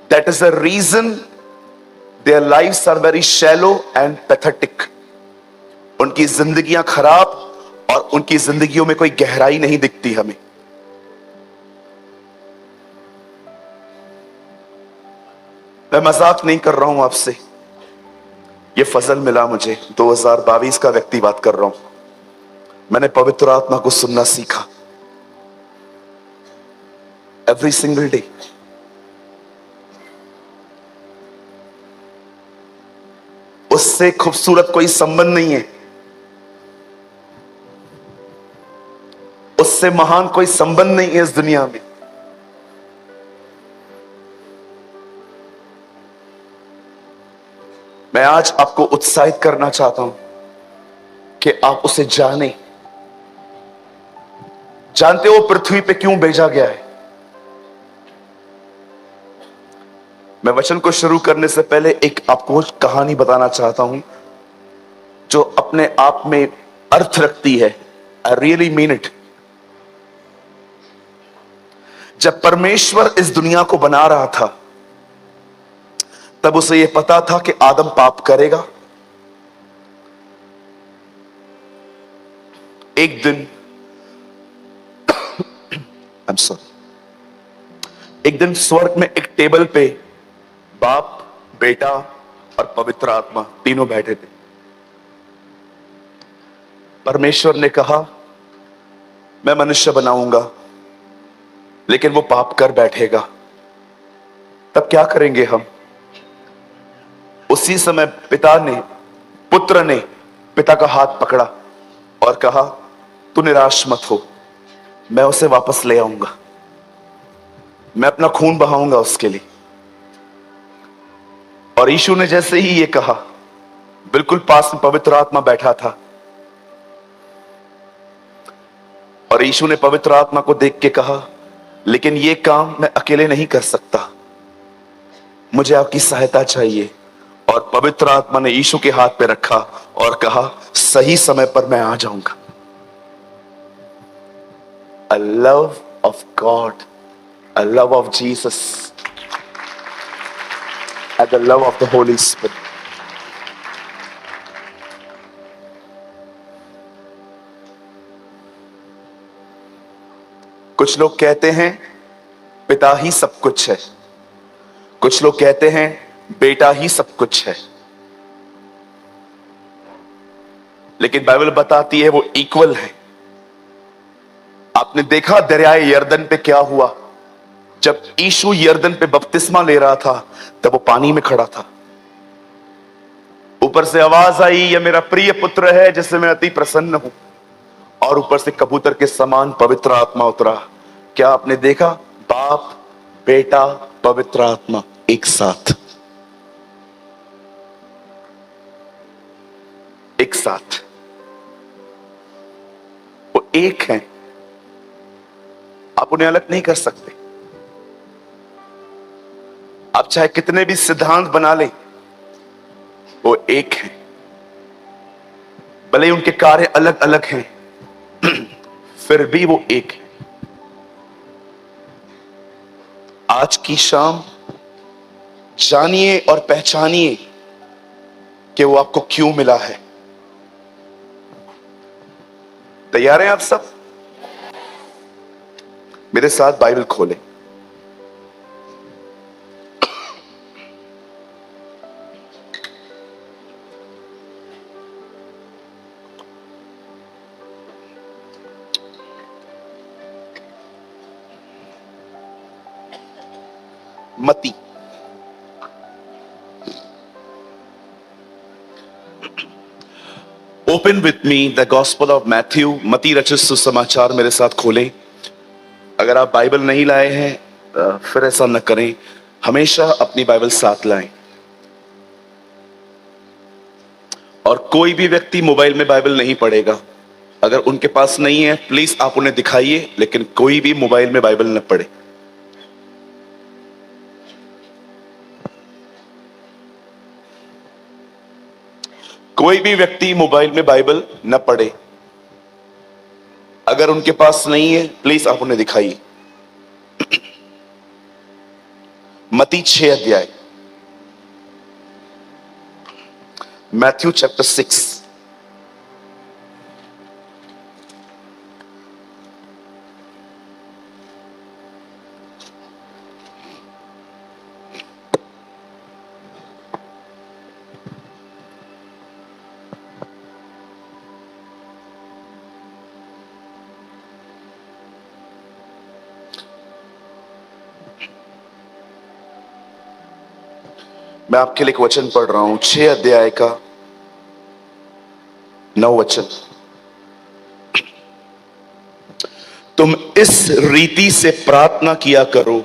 That is the reason their lives are very shallow and pathetic. उनकी जिंदगियां खराब और उनकी जिंदगियों में कोई गहराई नहीं दिखती हमें। मैं मजाक नहीं कर रहा हूं आपसे, ये फजल मिला मुझे। 2022 का व्यक्ति बात कर रहा हूं। मैंने पवित्र आत्मा को सुनना सीखा एवरी सिंगल डे। उससे खूबसूरत कोई संबंध नहीं है, उससे महान कोई संबंध नहीं है इस दुनिया में। मैं आज आपको उत्साहित करना चाहता हूं कि आप उसे जाने। जानते हो पृथ्वी पे क्यों भेजा गया है? मैं वचन को शुरू करने से पहले एक आपको कहानी बताना चाहता हूं जो अपने आप में अर्थ रखती है। I really mean it. जब परमेश्वर इस दुनिया को बना रहा था, तब उसे यह पता था कि आदम पाप करेगा। एक दिन आई एम सॉरी, एक दिन स्वर्ग में एक टेबल पे बाप, बेटा और पवित्र आत्मा तीनों बैठे थे। परमेश्वर ने कहा, मैं मनुष्य बनाऊंगा, लेकिन वो पाप कर बैठेगा, तब क्या करेंगे हम? उसी समय पुत्र ने पिता का हाथ पकड़ा और कहा, तू निराश मत हो, मैं उसे वापस ले आऊंगा, मैं अपना खून बहाऊंगा उसके लिए। और यीशु ने जैसे ही ये कहा, बिल्कुल पास में पवित्र आत्मा बैठा था और यीशु ने पवित्र आत्मा को देख के कहा, लेकिन ये काम मैं अकेले नहीं कर सकता, मुझे आपकी सहायता चाहिए। और पवित्र आत्मा ने यीशु के हाथ पे रखा और कहा, सही समय पर मैं आ जाऊंगा। A love of God, a love of Jesus, and the love of the Holy Spirit. कुछ लोग कहते हैं पिता ही सब कुछ है, कुछ लोग कहते हैं बेटा ही सब कुछ है, लेकिन बाइबल बताती है वो इक्वल है। आपने देखा दरियाए यरदन पे क्या हुआ? जब यीशु यरदन पे बपतिस्मा ले रहा था, तब वो पानी में खड़ा था। ऊपर से आवाज आई, यह मेरा प्रिय पुत्र है जिससे मैं अति प्रसन्न हूं। और ऊपर से कबूतर के समान पवित्र आत्मा उतरा। क्या आपने देखा? बाप, बेटा, पवित्र आत्मा एक साथ, एक साथ, वो एक हैं। आप उन्हें अलग नहीं कर सकते। आप चाहे कितने भी सिद्धांत बना लें, वो एक हैं। भले ही उनके कार्य अलग अलग हैं, फिर भी वो एक है। आज की शाम जानिए और पहचानिए कि वो आपको क्यों मिला है। तैयार हैं आप सब? मेरे साथ बाइबल खोलें। मती, open with me the gospel of Matthew. मती रचित सुसमाचार मेरे साथ खोलें। अगर आप बाइबल नहीं लाए हैं, फिर ऐसा न करें, हमेशा अपनी बाइबल साथ लाएं। और कोई भी व्यक्ति मोबाइल में बाइबल नहीं पढ़ेगा। अगर उनके पास नहीं है, प्लीज आप उन्हें दिखाइए, लेकिन कोई भी मोबाइल में बाइबल न पढ़े। कोई भी व्यक्ति मोबाइल में बाइबल न पढ़े। अगर उनके पास नहीं है, प्लीज आप उन्हें दिखाइए। मत्ती 6 अध्याय, मैथ्यू चैप्टर 6। मैं आपके लिए एक वचन पढ़ रहा हूं, 6 अध्याय का 9 वचन। तुम इस रीति से प्रार्थना किया करो,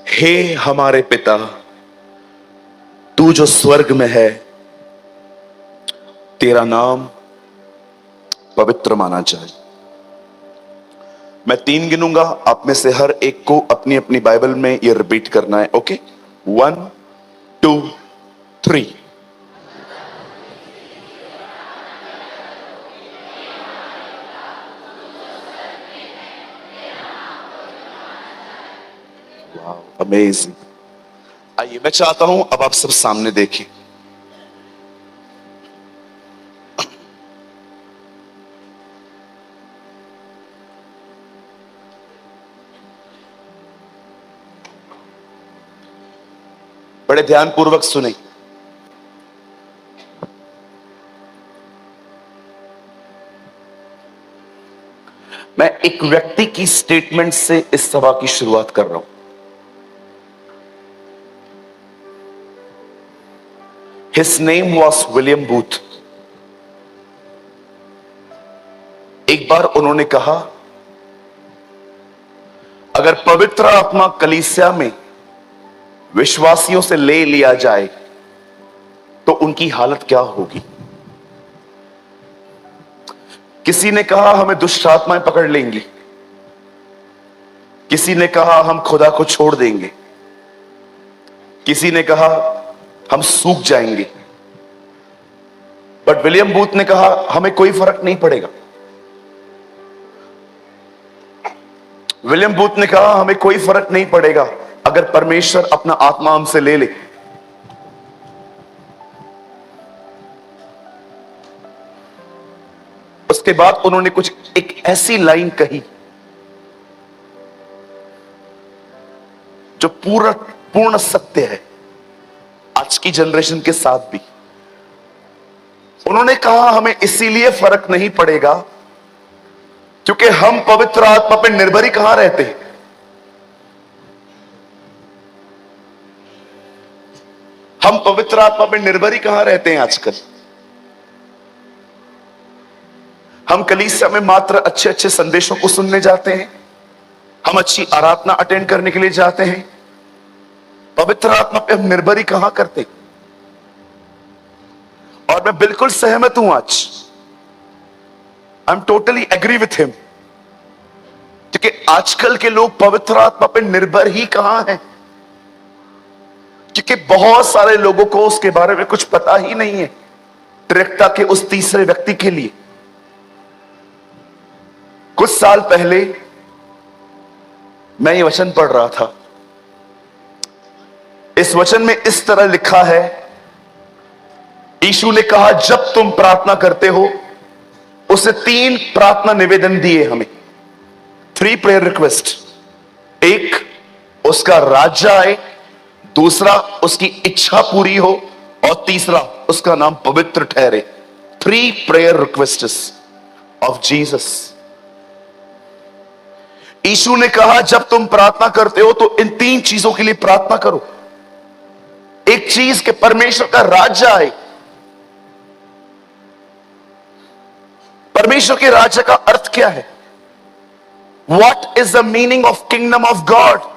हे हमारे पिता, तू जो स्वर्ग में है, तेरा नाम पवित्र माना जाए। मैं 3 गिनूंगा, आप में से हर एक को अपनी अपनी बाइबल में यह रिपीट करना है। ओके, 1 2 3। अमेजिंग। आइए, मैं चाहता हूं अब आप सब सामने देखें। बड़े ध्यानपूर्वक सुने। मैं एक व्यक्ति की स्टेटमेंट से इस सभा की शुरुआत कर रहा हूं। His name was William Booth. एक बार उन्होंने कहा, अगर पवित्र आत्मा कलीसिया में विश्वासियों से ले लिया जाए तो उनकी हालत क्या होगी। किसी ने कहा हमें दुष्ट आत्माएं पकड़ लेंगी, किसी ने कहा हम खुदा को छोड़ देंगे, किसी ने कहा हम सूख जाएंगे। बट विलियम बूथ ने कहा हमें कोई फर्क नहीं पड़ेगा। विलियम बूथ ने कहा हमें कोई फर्क नहीं पड़ेगा अगर परमेश्वर अपना आत्मा हमसे ले ले। उसके बाद उन्होंने कुछ एक ऐसी लाइन कही जो पूर्ण सत्य है आज की जनरेशन के साथ भी। उन्होंने कहा हमें इसीलिए फर्क नहीं पड़ेगा क्योंकि हम पवित्र आत्मा पे निर्भर ही कहां रहते हैं। हम पवित्र आत्मा पे निर्भर ही कहां रहते हैं आजकल। हम कलीसिया में मात्र अच्छे अच्छे संदेशों को सुनने जाते हैं, हम अच्छी आराधना अटेंड करने के लिए जाते हैं, पवित्र आत्मा पे हम निर्भर ही कहां करते। और मैं बिल्कुल सहमत हूं आज, I am totally agree with him, क्योंकि आजकल के लोग पवित्र आत्मा पे निर्भर ही कहां हैं, क्योंकि बहुत सारे लोगों को उसके बारे में कुछ पता ही नहीं है। त्रिकता के उस तीसरे व्यक्ति के लिए कुछ साल पहले मैं ये वचन पढ़ रहा था। इस वचन में इस तरह लिखा है, यीशु ने कहा जब तुम प्रार्थना करते हो, उसे 3 प्रार्थना निवेदन दिए हमें, 3 प्रेयर रिक्वेस्ट। एक, उसका राज्य आए, दूसरा उसकी इच्छा पूरी हो, और तीसरा उसका नाम पवित्र ठहरे। 3 प्रेयर रिक्वेस्ट्स ऑफ जीसस। यीशु ने कहा जब तुम प्रार्थना करते हो तो इन 3 चीजों के लिए प्रार्थना करो। एक चीज के परमेश्वर का राज्य आए। परमेश्वर के राज्य का अर्थ क्या है? What is the meaning of kingdom of God?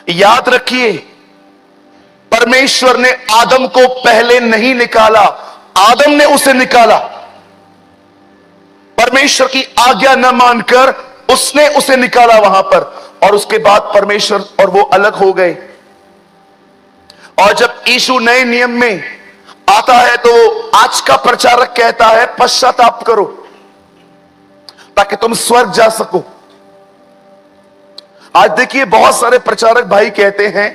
याद रखिए, परमेश्वर ने आदम को पहले नहीं निकाला, आदम ने उसे निकाला। परमेश्वर की आज्ञा न मानकर उसने उसे निकाला वहां पर, और उसके बाद परमेश्वर और वो अलग हो गए। और जब यीशु नए नियम में आता है तो आज का प्रचारक कहता है पश्चाताप करो ताकि तुम स्वर्ग जा सको। आज देखिए बहुत सारे प्रचारक भाई कहते हैं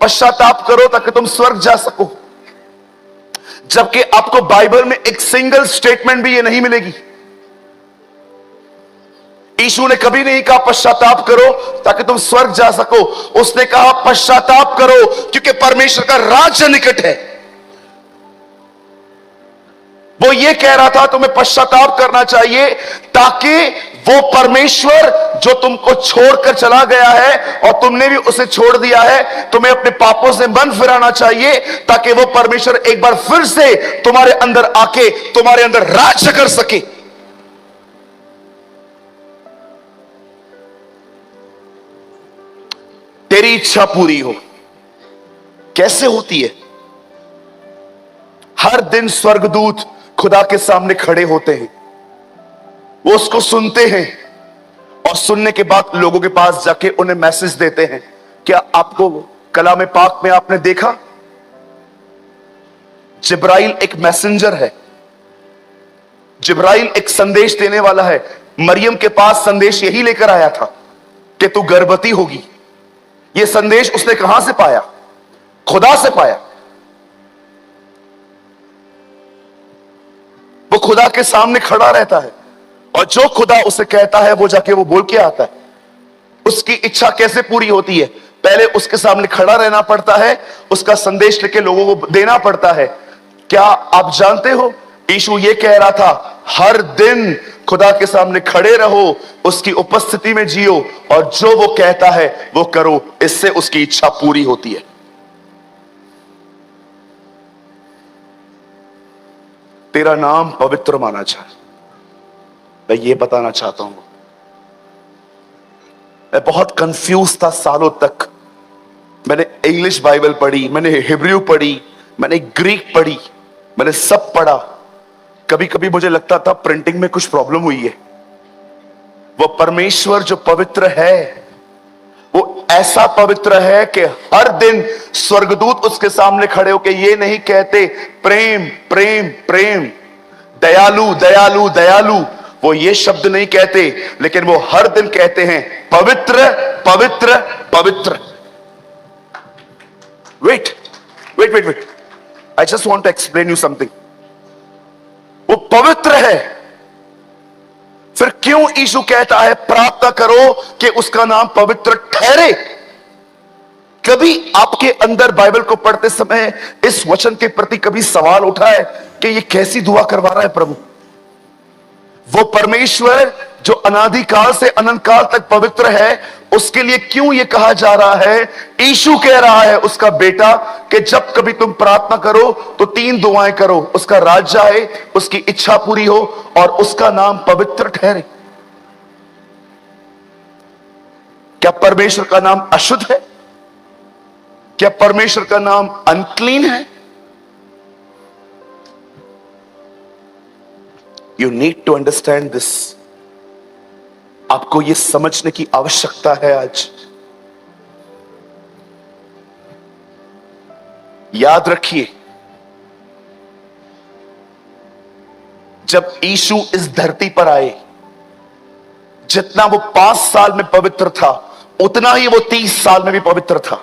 पश्चाताप करो ताकि तुम स्वर्ग जा सको, जबकि आपको बाइबल में एक सिंगल स्टेटमेंट भी ये नहीं मिलेगी। यीशु ने कभी नहीं कहा पश्चाताप करो ताकि तुम स्वर्ग जा सको। उसने कहा पश्चाताप करो क्योंकि परमेश्वर का राज्य निकट है। वो ये कह रहा था तुम्हें पश्चाताप करना चाहिए ताकि वो परमेश्वर जो तुमको छोड़कर चला गया है और तुमने भी उसे छोड़ दिया है, तुम्हें अपने पापों से मन फिराना चाहिए ताकि वो परमेश्वर एक बार फिर से तुम्हारे अंदर आके तुम्हारे अंदर राज्य कर सके। तेरी इच्छा पूरी हो। कैसे होती है? हर दिन स्वर्गदूत खुदा के सामने खड़े होते हैं, वो उसको सुनते हैं और सुनने के बाद लोगों के पास जाके उन्हें मैसेज देते हैं। क्या आपको कलाम पाक में आपने देखा जिब्राइल एक मैसेंजर है, जिब्राइल एक संदेश देने वाला है। मरियम के पास संदेश यही लेकर आया था कि तू गर्भवती होगी। यह संदेश उसने कहां से पाया? खुदा से पाया। वो खुदा के सामने खड़ा रहता है और जो खुदा उसे कहता है वो जाके वो बोल के आता है। उसकी इच्छा कैसे पूरी होती है? पहले उसके सामने खड़ा रहना पड़ता है, उसका संदेश लेके लोगों को देना पड़ता है। क्या आप जानते हो यीशु ये कह रहा था हर दिन खुदा के सामने खड़े रहो, उसकी उपस्थिति में जियो और जो वो कहता है वो करो, इससे उसकी इच्छा पूरी होती है। तेरा नाम पवित्र माना जाए। मैं ये बताना चाहता हूं, मैं बहुत कंफ्यूज था सालों तक। मैंने इंग्लिश बाइबल पढ़ी, मैंने हिब्रू पढ़ी, मैंने ग्रीक पढ़ी, मैंने सब पढ़ा। कभी कभी मुझे लगता था प्रिंटिंग में कुछ प्रॉब्लम हुई है। वो परमेश्वर जो पवित्र है वो ऐसा पवित्र है कि हर दिन स्वर्गदूत उसके सामने खड़े होकर ये नहीं कहते प्रेम प्रेम प्रेम, दयालु दयालु दयालु, वो ये शब्द नहीं कहते, लेकिन वो हर दिन कहते हैं पवित्र पवित्र पवित्र। Wait wait wait wait, I just want to explain you something. वो पवित्र है, फिर क्यों यीशु कहता है प्रार्थना करो कि उसका नाम पवित्र ठहरे? कभी आपके अंदर बाइबल को पढ़ते समय इस वचन के प्रति कभी सवाल उठा है कि ये कैसी दुआ करवा रहा है प्रभु? वो परमेश्वर जो अनादिकाल से अनंत काल तक पवित्र है, उसके लिए क्यों ये कहा जा रहा है? यीशु कह रहा है उसका बेटा कि जब कभी तुम प्रार्थना करो तो 3 दुआएं करो, उसका राज्य आए, उसकी इच्छा पूरी हो और उसका नाम पवित्र ठहरे। क्या परमेश्वर का नाम अशुद्ध है? क्या परमेश्वर का नाम अनक्लीन है? You need to understand this. आपको यह समझने की आवश्यकता है आज। याद रखिए, जब यीशु इस धरती पर आए, जितना वो 5 साल में पवित्र था उतना ही वो 30 साल में भी पवित्र था।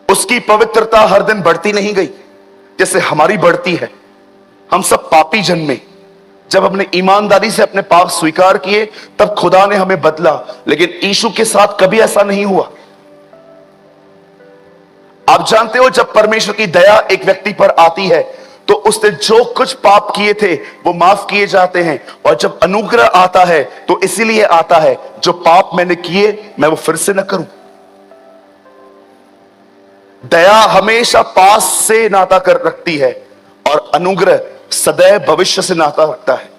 उसकी पवित्रता हर दिन बढ़ती नहीं गई जैसे हमारी बढ़ती है। हम सब पापी जन्मे, जब हमने ईमानदारी से अपने पाप स्वीकार किए तब खुदा ने हमें बदला, लेकिन यीशु के साथ कभी ऐसा नहीं हुआ। आप जानते हो जब परमेश्वर की दया एक व्यक्ति पर आती है तो उसने जो कुछ पाप किए थे वो माफ किए जाते हैं, और जब अनुग्रह आता है तो इसीलिए आता है जो पाप मैंने किए मैं वो फिर से न करूं। दया हमेशा पास से नाता कर रखती है और अनुग्रह सदैव भविष्य से नाता रखता है।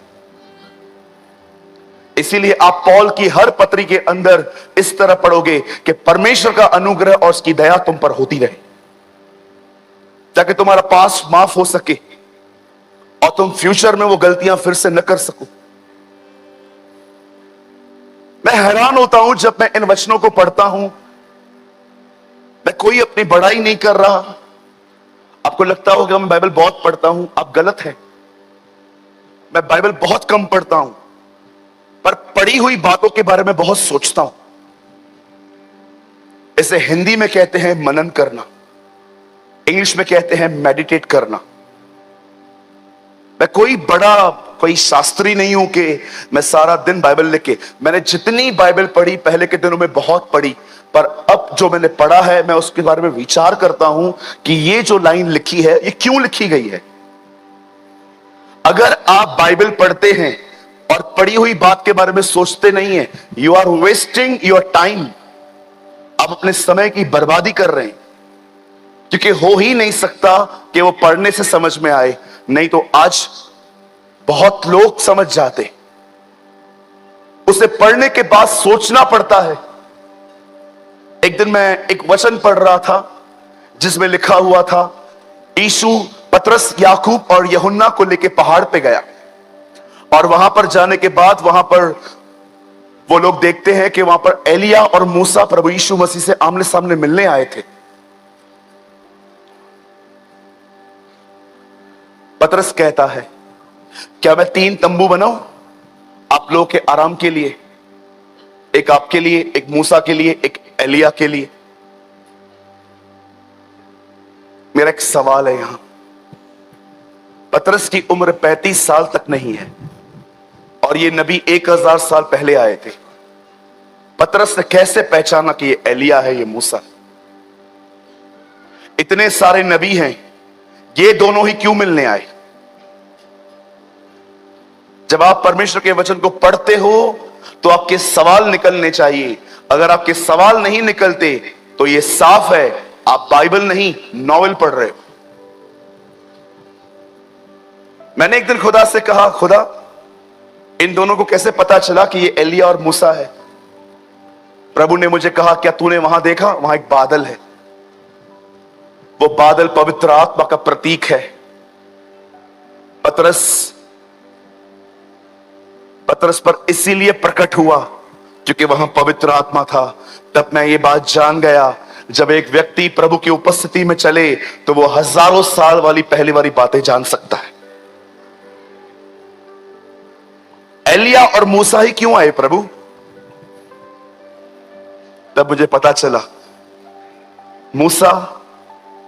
इसीलिए आप पौल की हर पत्री के अंदर इस तरह पढ़ोगे कि परमेश्वर का अनुग्रह और उसकी दया तुम पर होती रहे, ताकि तुम्हारा पास माफ हो सके और तुम फ्यूचर में वो गलतियां फिर से न कर सको। मैं हैरान होता हूं जब मैं इन वचनों को पढ़ता हूं। मैं कोई अपनी बड़ाई नहीं कर रहा। आपको लगता होगा मैं बाइबल बहुत पढ़ता हूं, आप गलत हैं। मैं बाइबल बहुत कम पढ़ता हूं। पर पढ़ी हुई बातों के बारे में बहुत सोचता हूं। इसे हिंदी में कहते हैं मनन करना, इंग्लिश में कहते हैं मेडिटेट करना। मैं कोई शास्त्री नहीं हूं कि मैं सारा दिन बाइबल लिख के, मैंने जितनी बाइबल पढ़ी पहले के दिनों में बहुत पढ़ी, पर अब जो मैंने पढ़ा है मैं उसके बारे में विचार करता हूं कि ये जो लाइन लिखी है ये क्यों लिखी गई है। अगर आप बाइबल पढ़ते हैं और पढ़ी हुई बात के बारे में सोचते नहीं है, you are wasting your time. आप अपने समय की बर्बादी कर रहे हैं, क्योंकि हो ही नहीं सकता कि वो पढ़ने से समझ में आए। नहीं तो आज बहुत लोग समझ जाते, उसे पढ़ने के बाद सोचना पड़ता है। एक दिन मैं एक वचन पढ़ रहा था जिसमें लिखा हुआ था, यीशु पतरस, याकूब और यूहन्ना को लेके पहाड़ पे गया, और वहां पर जाने के बाद वहां पर वो लोग देखते हैं कि वहां पर एलिया और मूसा प्रभु यीशु मसीह से आमने सामने मिलने आए थे। पतरस कहता है, क्या मैं 3 तंबू बनाऊं आप लोगों के आराम के लिए, एक आपके लिए, एक मूसा के लिए, एक एलिया के लिए। मेरा एक सवाल है यहां, पतरस की उम्र 35 साल तक नहीं है और ये नबी 1000 साल पहले आए थे। पतरस ने कैसे पहचाना कि ये एलिया है, ये मूसा? इतने सारे नबी हैं, ये दोनों ही क्यों मिलने आए? जब आप परमेश्वर के वचन को पढ़ते हो तो आपके सवाल निकलने चाहिए। अगर आपके सवाल नहीं निकलते तो यह साफ है आप बाइबल नहीं नॉवेल पढ़ रहे हो। मैंने एक दिन खुदा से कहा, खुदा इन दोनों को कैसे पता चला कि ये एलिया और मूसा है? प्रभु ने मुझे कहा, क्या तूने वहां देखा, वहां एक बादल है, वो बादल पवित्र आत्मा का प्रतीक है। पतरस पर इसीलिए प्रकट हुआ क्योंकि वहां पवित्र आत्मा था। तब मैं ये बात जान गया, जब एक व्यक्ति प्रभु की उपस्थिति में चले तो वो हजारों साल वाली पहली वाली बातें जान सकता है। एलिया और मूसा ही क्यों आए प्रभु? तब मुझे पता चला मूसा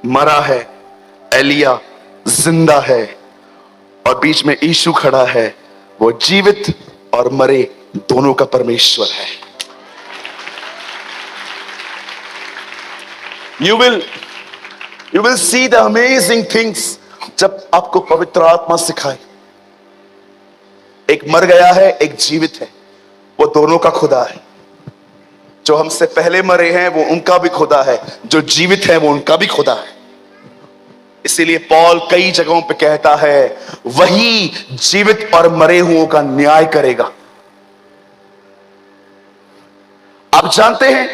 मरा है, एलिया जिंदा है, और बीच में यीशु खड़ा है। वो जीवित और मरे दोनों का परमेश्वर है। You will see the amazing things जब आपको पवित्र आत्मा सिखाए। एक मर गया है, एक जीवित है, वो दोनों का खुदा है। जो हमसे पहले मरे हैं वो उनका भी खुदा है, जो जीवित है वो उनका भी खुदा है। इसीलिए पौल कई जगहों पे कहता है, वही जीवित और मरे हुओं का न्याय करेगा। आप जानते हैं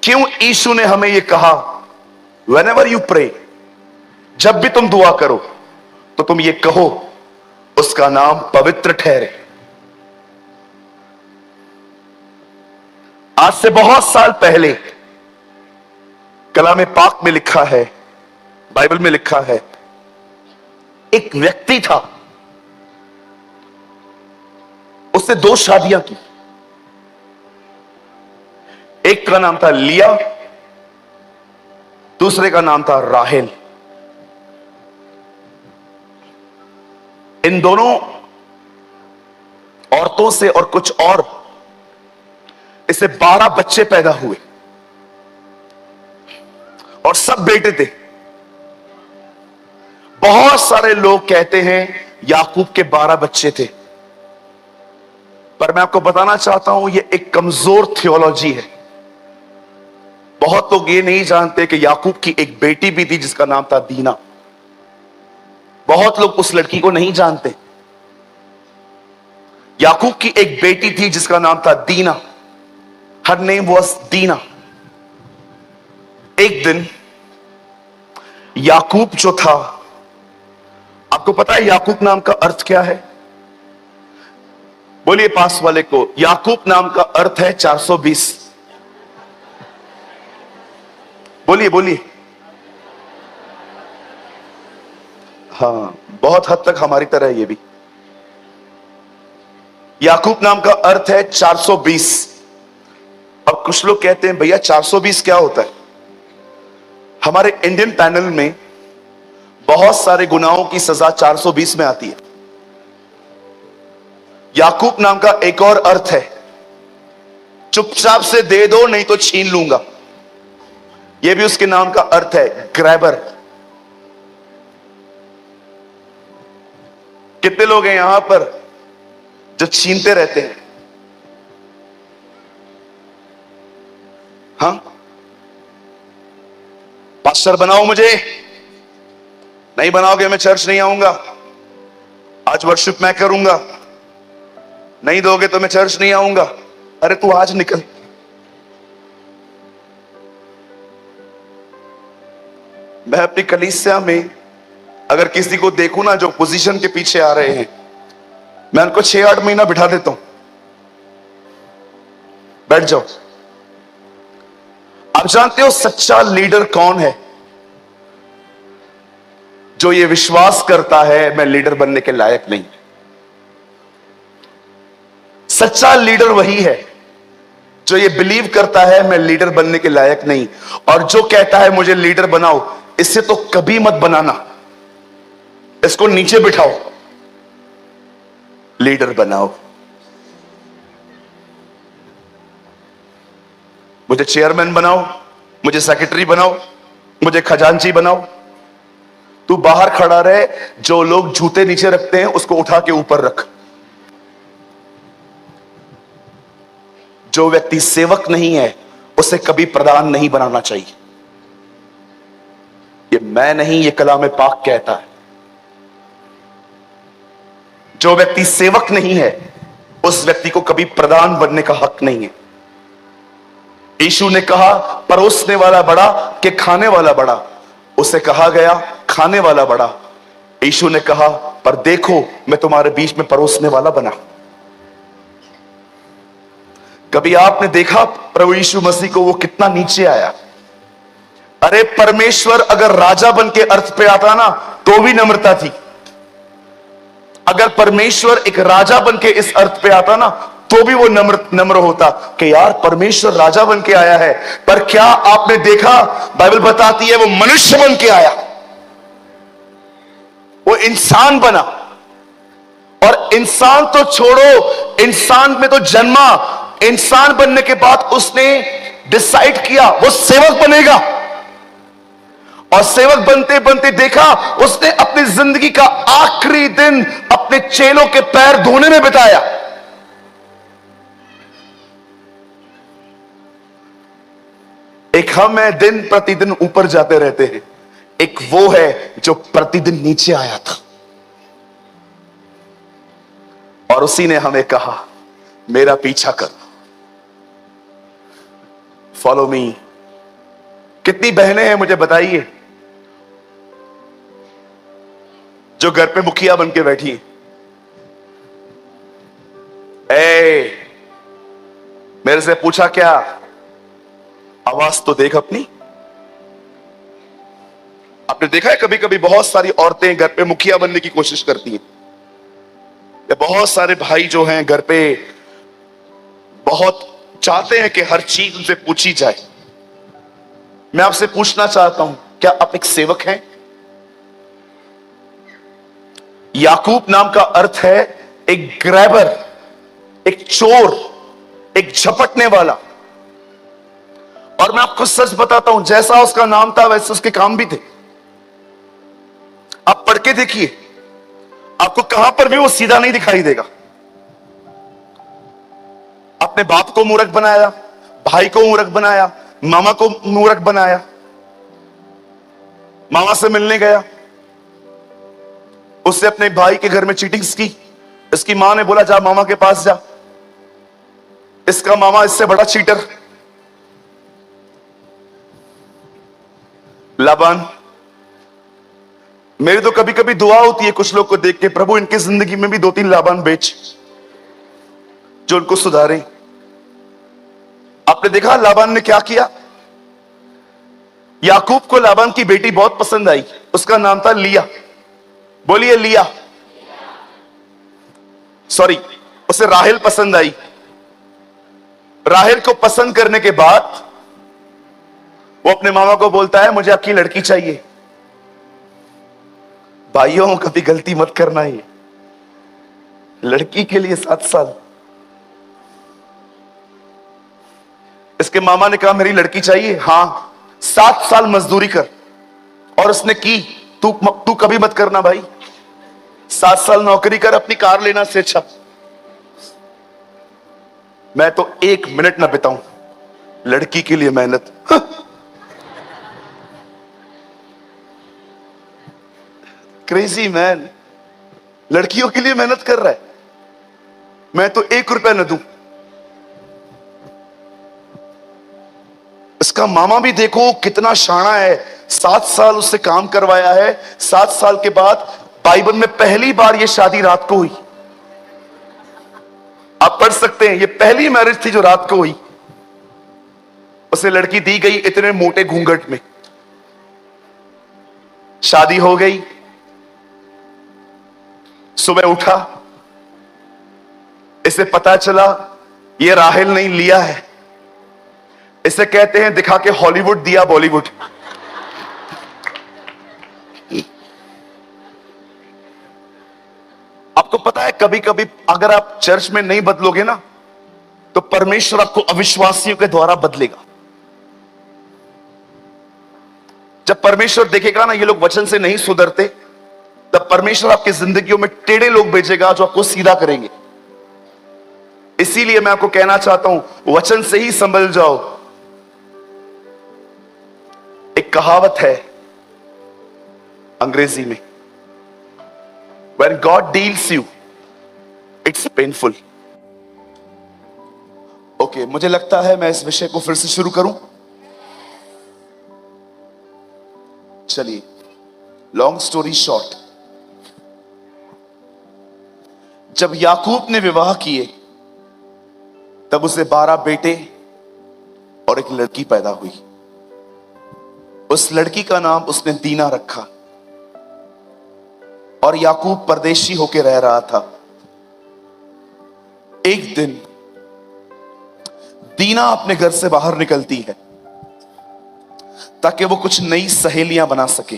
क्यों यीशु ने हमें यह कहा, Whenever you pray, जब भी तुम दुआ करो तो तुम ये कहो, उसका नाम पवित्र ठहरे। आज से बहुत साल पहले कलाम पाक में लिखा है, बाइबल में लिखा है, एक व्यक्ति था, उसने 2 शादियां की। एक का नाम था लिया, दूसरे का नाम था राहेल। इन दोनों औरतों से और कुछ और इसे 12 बच्चे पैदा हुए और सब बेटे थे। बहुत सारे लोग कहते हैं याकूब के 12 बच्चे थे, पर मैं आपको बताना चाहता हूं यह एक कमजोर थियोलॉजी है। बहुत लोग ये नहीं जानते कि याकूब की एक बेटी भी थी जिसका नाम था दीना। बहुत लोग उस लड़की को नहीं जानते। याकूब की एक बेटी थी जिसका नाम था दीना। हर नेम वॉज दीना। एक दिन याकूब जो था, आपको पता है याकूब नाम का अर्थ क्या है? बोलिए पास वाले को, याकूब नाम का अर्थ है 420। बोलिए बोलिए। हाँ, बहुत हद तक हमारी तरह ये भी। याकूब नाम का अर्थ है 420। अब कुछ लोग कहते हैं भैया 420 क्या होता है? हमारे इंडियन पैनल में बहुत सारे गुनाहों की सजा 420 में आती है। याकूब नाम का एक और अर्थ है, चुपचाप से दे दो नहीं तो छीन लूंगा। यह भी उसके नाम का अर्थ है, ग्रैबर। कितने लोग हैं यहां पर जो छीनते रहते हैं? हाँ, पास्टर बनाओ मुझे, नहीं बनाओगे मैं चर्च नहीं आऊंगा, आज वर्शिप मैं करूंगा, नहीं दोगे तो मैं चर्च नहीं आऊंगा। अरे तू आज निकल। मैं अपनी कलीसिया में अगर किसी को देखूं ना जो पोजीशन के पीछे आ रहे हैं, मैं उनको 6-8 महीना बिठा देता हूं, बैठ जाओ। आप जानते हो सच्चा लीडर कौन है? जो ये विश्वास करता है मैं लीडर बनने के लायक नहीं। सच्चा लीडर वही है जो ये बिलीव करता है मैं लीडर बनने के लायक नहीं, और जो कहता है मुझे लीडर बनाओ, इससे तो कभी मत बनाना, इसको नीचे बिठाओ, लीडर बनाओ। मुझे चेयरमैन बनाओ, मुझे सेक्रेटरी बनाओ, मुझे खजांची बनाओ। तू बाहर खड़ा रहे, जो लोग जूते नीचे रखते हैं उसको उठा के ऊपर रख। जो व्यक्ति सेवक नहीं है उसे कभी प्रधान नहीं बनाना चाहिए। ये मैं नहीं, ये कलाम पाक कहता है। जो व्यक्ति सेवक नहीं है उस व्यक्ति को कभी प्रधान बनने का हक नहीं है। यीशु ने कहा परोसने वाला बड़ा कि खाने वाला बड़ा? उसे कहा गया खाने वाला बड़ा। यीशु ने कहा पर देखो मैं तुम्हारे बीच में परोसने वाला बना। कभी आपने देखा प्रभु यीशु मसीह को वो कितना नीचे आया? अरे परमेश्वर अगर राजा बन के अर्थ पे आता ना तो भी नम्रता थी। अगर परमेश्वर एक राजा बन के इस अर्थ पे आता ना तो भी वो नम्र होता कि यार परमेश्वर राजा बन के आया है। पर क्या आपने देखा, बाइबल बताती है वो मनुष्य बन के आया, वो इंसान बना। और इंसान तो छोड़ो, इंसान में तो जन्मा, इंसान बनने के बाद उसने डिसाइड किया वो सेवक बनेगा। और सेवक बनते बनते देखा उसने अपनी जिंदगी का आखिरी दिन अपने चेलों के पैर धोने में बिताया। एक हम है दिन प्रतिदिन ऊपर जाते रहते हैं, एक वो है जो प्रतिदिन नीचे आया था और उसी ने हमें कहा मेरा पीछा कर, फॉलो मी। कितनी बहनें हैं मुझे बताइए जो घर पे मुखिया बन के बैठी है? मेरे से पूछा क्या? आवाज तो देख अपनी। आपने देखा है कभी कभी बहुत सारी औरतें घर पे मुखिया बनने की कोशिश करती हैं, या बहुत सारे भाई जो हैं घर पे बहुत चाहते हैं कि हर चीज उनसे पूछी जाए। मैं आपसे पूछना चाहता हूं, क्या आप एक सेवक हैं? याकूब नाम का अर्थ है एक ग्रैबर, एक चोर, एक झपटने वाला। और मैं आपको सच बताता हूं, जैसा उसका नाम था वैसे उसके काम भी थे। आप पढ़ के देखिए, आपको कहां पर भी वो सीधा नहीं दिखाई देगा। अपने बाप को मूर्ख बनाया, भाई को मूर्ख बनाया, मामा को मूर्ख बनाया। मामा से मिलने गया, उससे अपने भाई के घर में चीटिंग्स की। इसकी मां ने बोला जा मामा के पास जा। इसका मामा इससे बड़ा चीटर लाबान। मेरी तो कभी कभी दुआ होती है कुछ लोग को देख के, प्रभु इनकी जिंदगी में भी 2-3 लाबान बेच जो उनको सुधारे। आपने देखा लाबान ने क्या किया? याकूब को लाबान की बेटी बहुत पसंद आई, उसका नाम था लिया। बोलिए लिया, सॉरी उसे राहेल पसंद आई। राहेल को पसंद करने के बाद वो अपने मामा को बोलता है मुझे आपकी लड़की चाहिए। भाइयों कभी गलती मत करना, ये लड़की के लिए 7 साल। इसके मामा ने कहा मेरी लड़की चाहिए, हां 7 साल मजदूरी कर। और उसने की। तू कभी मत करना भाई, 7 साल नौकरी कर, अपनी कार लेना से अच्छा। मैं तो 1 मिनट ना बिताऊं लड़की के लिए मेहनत। क्रेजी मैन, लड़कियों के लिए मेहनत कर रहा है, मैं तो 1 रुपया न दूं। इसका मामा भी देखो कितना शाना है, 7 साल उससे काम करवाया है। 7 साल के बाद बाइबल में पहली बार यह शादी रात को हुई। आप पढ़ सकते हैं, यह पहली मैरिज थी जो रात को हुई। उसे लड़की दी गई इतने मोटे घूंघट में। शादी हो गई। सुबह उठा, इसे पता चला यह राहेल नहीं लिया है। इसे कहते हैं दिखा के हॉलीवुड दिया बॉलीवुड। आपको पता है कभी कभी अगर आप चर्च में नहीं बदलोगे ना तो परमेश्वर आपको अविश्वासियों के द्वारा बदलेगा। जब परमेश्वर देखेगा ना ये लोग वचन से नहीं सुधरते, तब परमेश्वर आपकी जिंदगियों में टेढ़े लोग भेजेगा जो आपको सीधा करेंगे। इसीलिए मैं आपको कहना चाहता हूं वचन से ही संभल जाओ। एक कहावत है अंग्रेजी में, When God deals you, it's painful. Okay, मुझे लगता है मैं इस विषय को फिर से शुरू करूं। चलिए, लॉन्ग स्टोरी शॉर्ट, जब याकूब ने विवाह किए तब उसे 12 बेटे और एक लड़की पैदा हुई। उस लड़की का नाम उसने दीना रखा। और याकूब परदेशी होकर रह रहा था। एक दिन दीना अपने घर से बाहर निकलती है ताकि वो कुछ नई सहेलियां बना सके।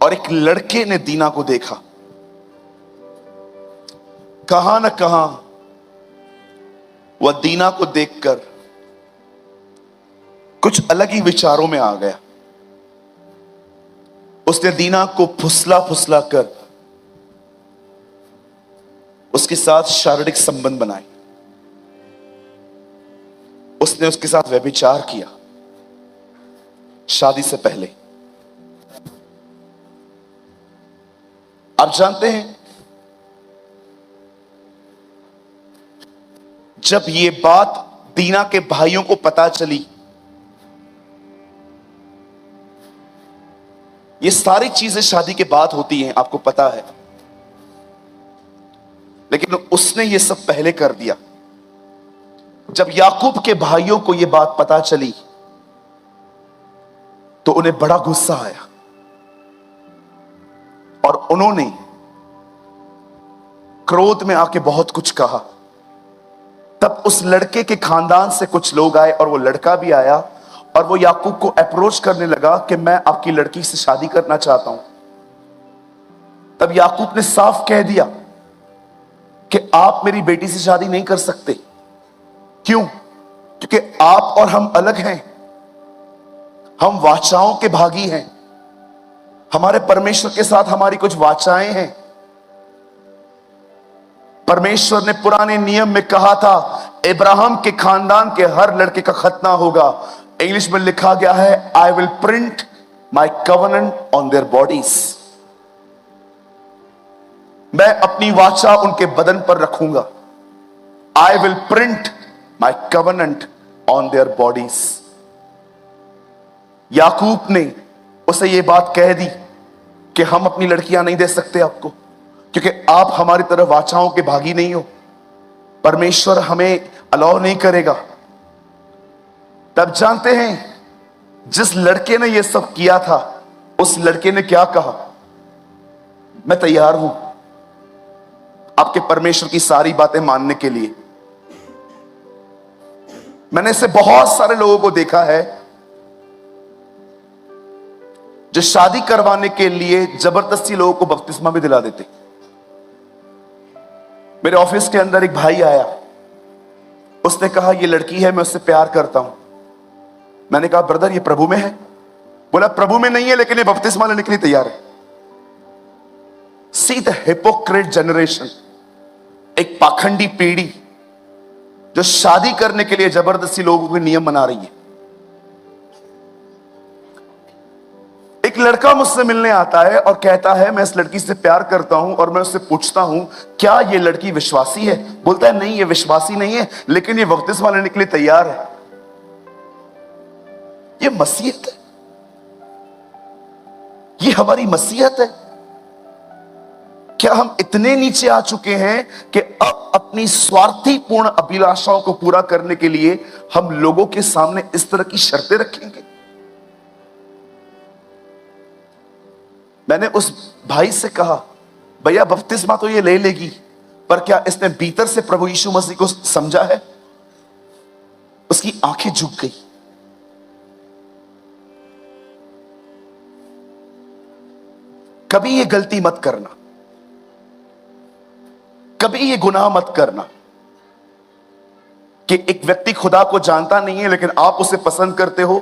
और एक लड़के ने दीना को देखा। कहां न कहां वह दीना को देखकर कुछ अलग ही विचारों में आ गया। उसने दीना को फुसला फुसला कर उसके साथ शारीरिक संबंध बनाए। उसने उसके साथ व्यभिचार किया शादी से पहले। आप जानते हैं जब ये बात दीना के भाइयों को पता चली, ये सारी चीजें शादी के बाद होती हैं, आपको पता है, लेकिन उसने ये सब पहले कर दिया। जब याकूब के भाइयों को यह बात पता चली तो उन्हें बड़ा गुस्सा आया और उन्होंने क्रोध में आके बहुत कुछ कहा। तब उस लड़के के खानदान से कुछ लोग आए और वो लड़का भी आया और वो याकूब को अप्रोच करने लगा कि मैं आपकी लड़की से शादी करना चाहता हूं। तब याकूब ने साफ कह दिया कि आप मेरी बेटी से शादी नहीं कर सकते। क्यों? क्योंकि आप और हम अलग हैं। हम वाचाओं के भागी हैं। हमारे परमेश्वर के साथ हमारी कुछ वाचाएं हैं। परमेश्वर ने पुराने नियम में कहा था इब्राहिम के खानदान के हर लड़के का खतना होगा। इंग्लिश में लिखा गया है I will print my covenant on their bodies. मैं अपनी वाचा उनके बदन पर रखूंगा। I will print my covenant on their bodies. Yakub ने उसे यह बात कह दी कि हम अपनी लड़कियां नहीं दे सकते आपको, क्योंकि आप हमारी तरह वाचाओं के भागी नहीं हो। परमेश्वर हमें अलाउ नहीं करेगा। तब जानते हैं जिस लड़के ने यह सब किया था, उस लड़के ने क्या कहा? मैं तैयार हूं, आपके परमेश्वर की सारी बातें मानने के लिए। मैंने ऐसे बहुत सारे लोगों को देखा है जो शादी करवाने के लिए जबरदस्ती लोगों को बपतिस्मा भी दिला देते। मेरे ऑफिस के अंदर एक भाई आया, उसने कहा ये लड़की है, मैं उससे प्यार करता हूं। मैंने कहा ब्रदर ये प्रभु में है? बोला प्रभु में नहीं है, लेकिन ये बपतिस्मा लेने के लिए तैयार है। सी द हिपोक्रेट जनरेशन, एक पाखंडी पीढ़ी जो शादी करने के लिए जबरदस्ती लोगों के नियम बना रही है। एक लड़का मुझसे मिलने आता है और कहता है मैं इस लड़की से प्यार करता हूं, और मैं उससे पूछता हूं क्या ये लड़की विश्वासी है? बोलता है नहीं ये विश्वासी नहीं है, लेकिन ये बपतिस्मा लेने के लिए तैयार है। ये मसीहत है? ये हमारी मसीहत है? क्या हम इतने नीचे आ चुके हैं कि अब अपनी स्वार्थी पूर्ण अभिलाषाओं को पूरा करने के लिए हम लोगों के सामने इस तरह की शर्तें रखेंगे? मैंने उस भाई से कहा भैया बपतिस्मा तो ये ले लेगी, पर क्या इसने भीतर से प्रभु यीशु मसीह को समझा है? उसकी आंखें झुक गई। कभी ये गलती मत करना, कभी ये गुनाह मत करना कि एक व्यक्ति खुदा को जानता नहीं है, लेकिन आप उसे पसंद करते हो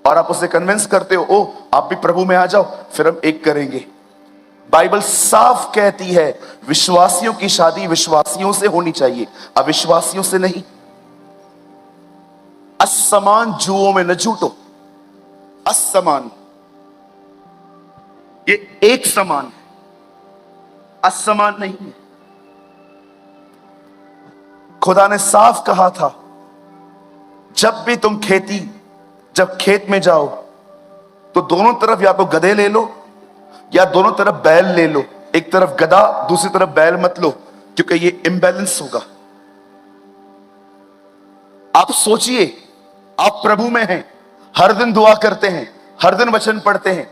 और आप उसे कन्विंस करते हो ओ आप भी प्रभु में आ जाओ, फिर हम एक करेंगे। बाइबल साफ कहती है विश्वासियों की शादी विश्वासियों से होनी चाहिए, अविश्वासियों से नहीं। असमान जुओं में न झूठो। असमान, ये एक समान है, असमान नहीं है। खुदा ने साफ कहा था जब भी तुम जब खेत में जाओ तो दोनों तरफ या तो गधे ले लो या दोनों तरफ बैल ले लो। एक तरफ गधा दूसरी तरफ बैल मत लो, क्योंकि ये इम्बैलेंस होगा। आप सोचिए आप प्रभु में हैं, हर दिन दुआ करते हैं, हर दिन वचन पढ़ते हैं,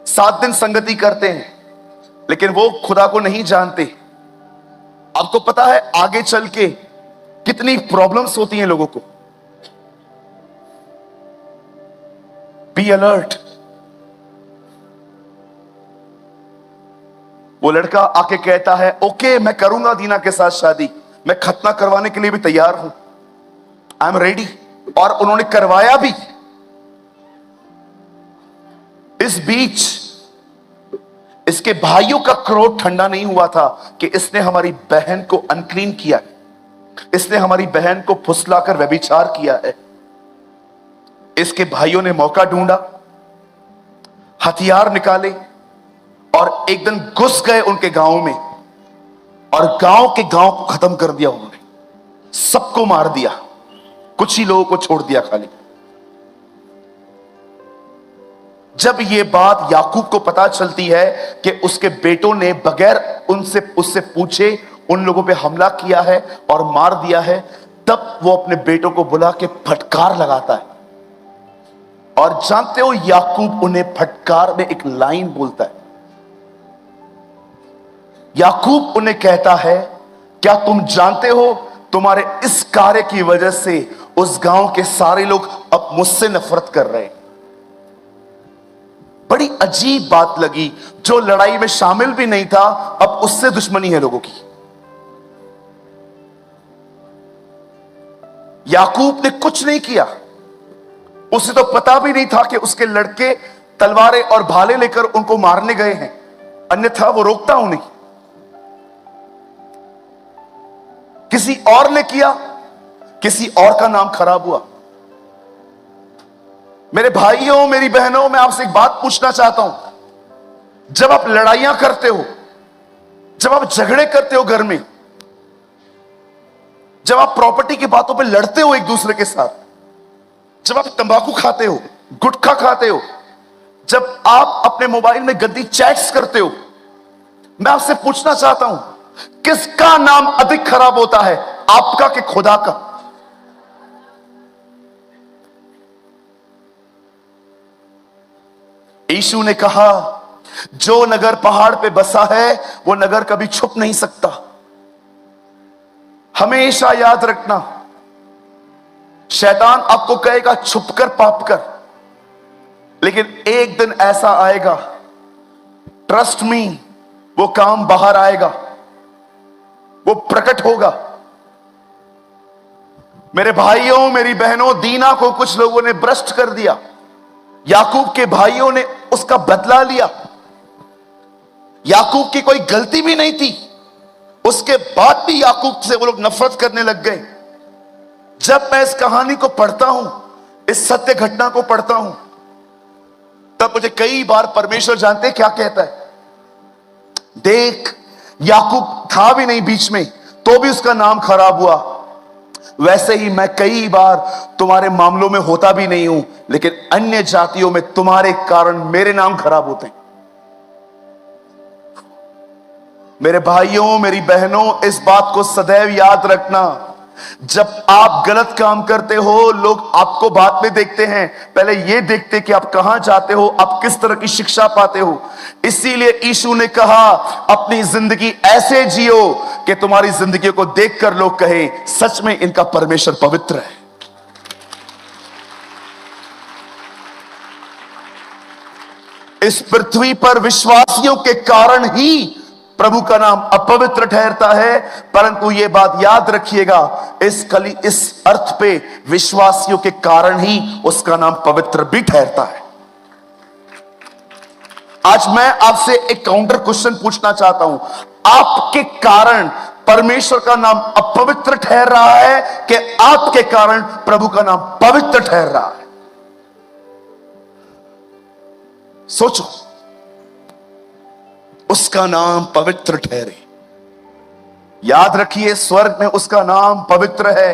7 दिन संगति करते हैं, लेकिन वो खुदा को नहीं जानते। आपको पता है आगे चल के कितनी प्रॉब्लम्स होती हैं लोगों को। Be alert. वो लड़का आके कहता है ओके मैं करूंगा दीना के साथ शादी, मैं खतना करवाने के लिए भी तैयार हूं, आई एम रेडी। और उन्होंने करवाया भी। इस बीच इसके भाइयों का क्रोध ठंडा नहीं हुआ था कि इसने हमारी बहन को अनक्लीन किया है, इसने हमारी बहन को फुसलाकर व्यभिचार किया है। इसके भाइयों ने मौका ढूंढा, हथियार निकाले और एक दिन घुस गए उनके गांव में, और गांव के गांव को खत्म कर दिया उन्होंने, सबको मार दिया, कुछ ही लोगों को छोड़ दिया खाली। जब यह बात याकूब को पता चलती है कि उसके बेटों ने बगैर उससे पूछे उन लोगों पे हमला किया है और मार दिया है, तब वो अपने बेटों को बुला के फटकार लगाता है। और जानते हो याकूब उन्हें फटकार में एक लाइन बोलता है। याकूब उन्हें कहता है क्या तुम जानते हो तुम्हारे इस कार्य की वजह से उस गांव के सारे लोग अब मुझसे नफरत कर रहे हैं। बड़ी अजीब बात लगी, जो लड़ाई में शामिल भी नहीं था अब उससे दुश्मनी है लोगों की। याकूब ने कुछ नहीं किया, उसे तो पता भी नहीं था कि उसके लड़के तलवारें और भाले लेकर उनको मारने गए हैं, अन्यथा वो रोकता उन्हें। किसी और ने किया, किसी और का नाम खराब हुआ। मेरे भाइयों मेरी बहनों, मैं आपसे एक बात पूछना चाहता हूं। जब आप लड़ाइयां करते हो, जब आप झगड़े करते हो घर में, जब आप प्रॉपर्टी की बातों पे लड़ते हो एक दूसरे के साथ, जब आप तंबाकू खाते हो, गुटखा खाते हो, जब आप अपने मोबाइल में गंदी चैट्स करते हो, मैं आपसे पूछना चाहता हूं किसका नाम अधिक खराब होता है, आपका कि खुदा का? यीशु ने कहा जो नगर पहाड़ पे बसा है वो नगर कभी छुप नहीं सकता। हमेशा याद रखना, शैतान आपको कहेगा छुप कर पाप कर, लेकिन एक दिन ऐसा आएगा, ट्रस्ट मी, वो काम बाहर आएगा, वो प्रकट होगा। मेरे भाइयों मेरी बहनों, दीना को कुछ लोगों ने भ्रष्ट कर दिया। याकूब के भाइयों ने उसका बदला लिया। याकूब की कोई गलती भी नहीं थी, उसके बाद भी याकूब से वो लोग नफरत करने लग गए। जब मैं इस कहानी को पढ़ता हूं, इस सत्य घटना को पढ़ता हूं, तब मुझे कई बार परमेश्वर जानते क्या कहता है, देख याकूब था भी नहीं बीच में, तो भी उसका नाम खराब हुआ। वैसे ही मैं कई बार तुम्हारे मामलों में होता भी नहीं हूं, लेकिन अन्य जातियों में तुम्हारे कारण मेरे नाम खराब होते हैं। मेरे भाइयों मेरी बहनों, इस बात को सदैव याद रखना, जब आप गलत काम करते हो, लोग आपको बाद में देखते हैं, पहले ये देखते कि आप कहां जाते हो, आप किस तरह की शिक्षा पाते हो। इसीलिए यीशु ने कहा, अपनी जिंदगी ऐसे जियो कि तुम्हारी जिंदगी को देखकर लोग कहें, सच में इनका परमेश्वर पवित्र है। इस पृथ्वी पर विश्वासियों के कारण ही प्रभु का नाम अपवित्र ठहरता है, परंतु यह बात याद रखिएगा, इस अर्थ पे विश्वासियों के कारण ही उसका नाम पवित्र भी ठहरता है। आज मैं आपसे एक काउंटर क्वेश्चन पूछना चाहता हूं, आपके कारण परमेश्वर का नाम अपवित्र ठहर रहा है कि आपके कारण प्रभु का नाम पवित्र ठहर रहा है? सोचो। उसका नाम पवित्र ठहरे। याद रखिए, स्वर्ग में उसका नाम पवित्र है,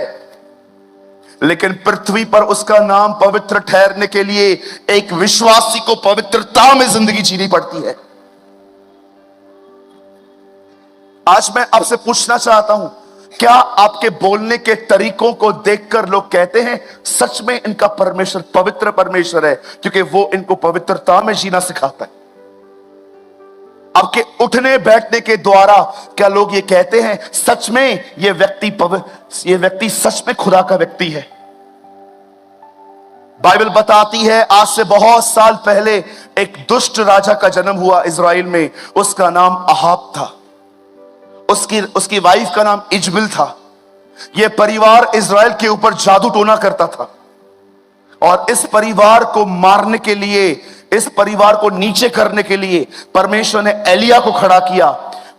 लेकिन पृथ्वी पर उसका नाम पवित्र ठहरने के लिए एक विश्वासी को पवित्रता में जिंदगी जीनी पड़ती है। आज मैं आपसे पूछना चाहता हूं, क्या आपके बोलने के तरीकों को देखकर लोग कहते हैं सच में इनका परमेश्वर पवित्र परमेश्वर है, क्योंकि वो इनको पवित्रता में जीना सिखाता है? आपके उठने बैठने के द्वारा क्या लोग ये कहते हैं सच में ये व्यक्ति सच में खुदा का व्यक्ति है? बाइबल बताती है, आज से बहुत साल पहले एक दुष्ट राजा का जन्म हुआ इजराइल में। उसका नाम अहाब था, उसकी वाइफ का नाम इजबिल था। यह परिवार इजराइल के ऊपर जादू टोना करता था, और इस परिवार को मारने के लिए, इस परिवार को नीचे करने के लिए परमेश्वर ने एलिया को खड़ा किया।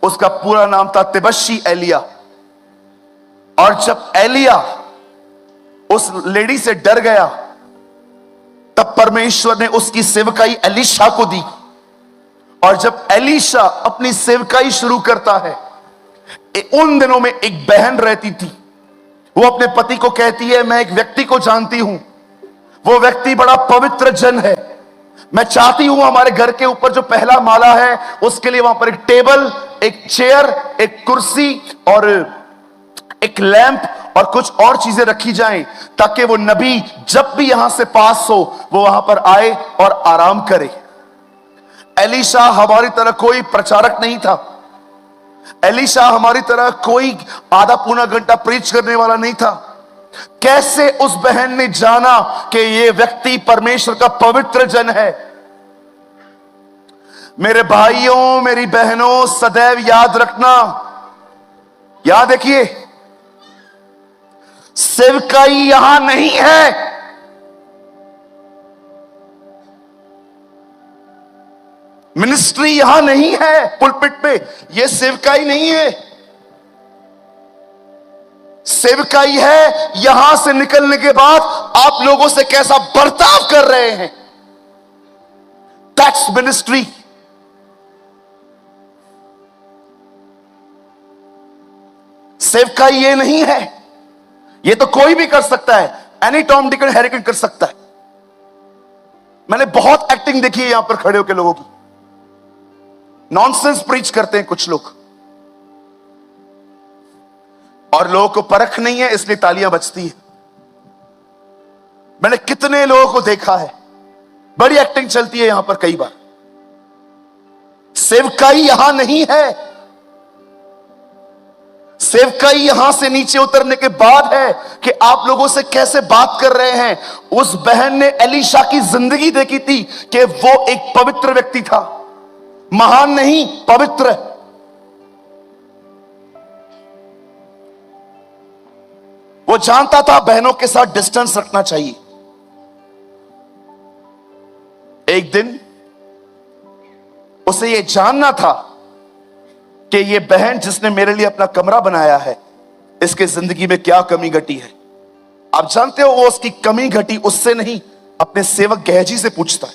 उसका पूरा नाम था तिबशी एलिया। और जब एलिया उस लेडी से डर गया, तब परमेश्वर ने उसकी सेवकाई एलीशा को दी। और जब एलीशा अपनी सेवकाई शुरू करता है, उन दिनों में एक बहन रहती थी, वो अपने पति को कहती है, मैं एक व्यक्ति को जानती हूं, वो व्यक्ति बड़ा पवित्र जन है, मैं चाहती हूं हमारे घर के ऊपर जो पहला माला है उसके लिए वहां पर एक टेबल, एक चेयर, एक कुर्सी और एक लैंप और कुछ और चीजें रखी जाएं, ताकि वो नबी जब भी यहां से पास हो वो वहां पर आए और आराम करे। एलीशा हमारी तरह कोई प्रचारक नहीं था, एलीशा हमारी तरह कोई आधा पौना घंटा प्रीच करने वाला नहीं था। कैसे उस बहन ने जाना कि यह व्यक्ति परमेश्वर का पवित्र जन है? मेरे भाइयों मेरी बहनों, सदैव याद रखना, याद रखिए, सेवकाई यहां नहीं है, मिनिस्ट्री यहां नहीं है, पुलपिट पे यह सेवकाई नहीं है। सेवकाई है यहां से निकलने के बाद आप लोगों से कैसा बर्ताव कर रहे हैं, दैट्स मिनिस्ट्री। सेवकाई ये नहीं है, ये तो कोई भी कर सकता है, any Tom Dick and Harry कर सकता है। मैंने बहुत एक्टिंग देखी है यहां पर खड़े होकर लोगों की, नॉनसेंस प्रीच करते हैं कुछ लोग, और लोगों को परख नहीं है इसलिए तालियां बजती है। मैंने कितने लोगों को देखा है, बड़ी एक्टिंग चलती है यहां पर कई बार। सेवकाई यहां नहीं है, सेवकाई यहां से नीचे उतरने के बाद है कि आप लोगों से कैसे बात कर रहे हैं। उस बहन ने एलीशा की जिंदगी देखी थी कि वो एक पवित्र व्यक्ति था, महान नहीं, पवित्र। वो जानता था बहनों के साथ डिस्टेंस रखना चाहिए। एक दिन उसे यह जानना था कि ये बहन जिसने मेरे लिए अपना कमरा बनाया है, इसके जिंदगी में क्या कमी घटी है। आप जानते हो वो उसकी कमी घटी उससे नहीं, अपने सेवक गहजी से पूछता है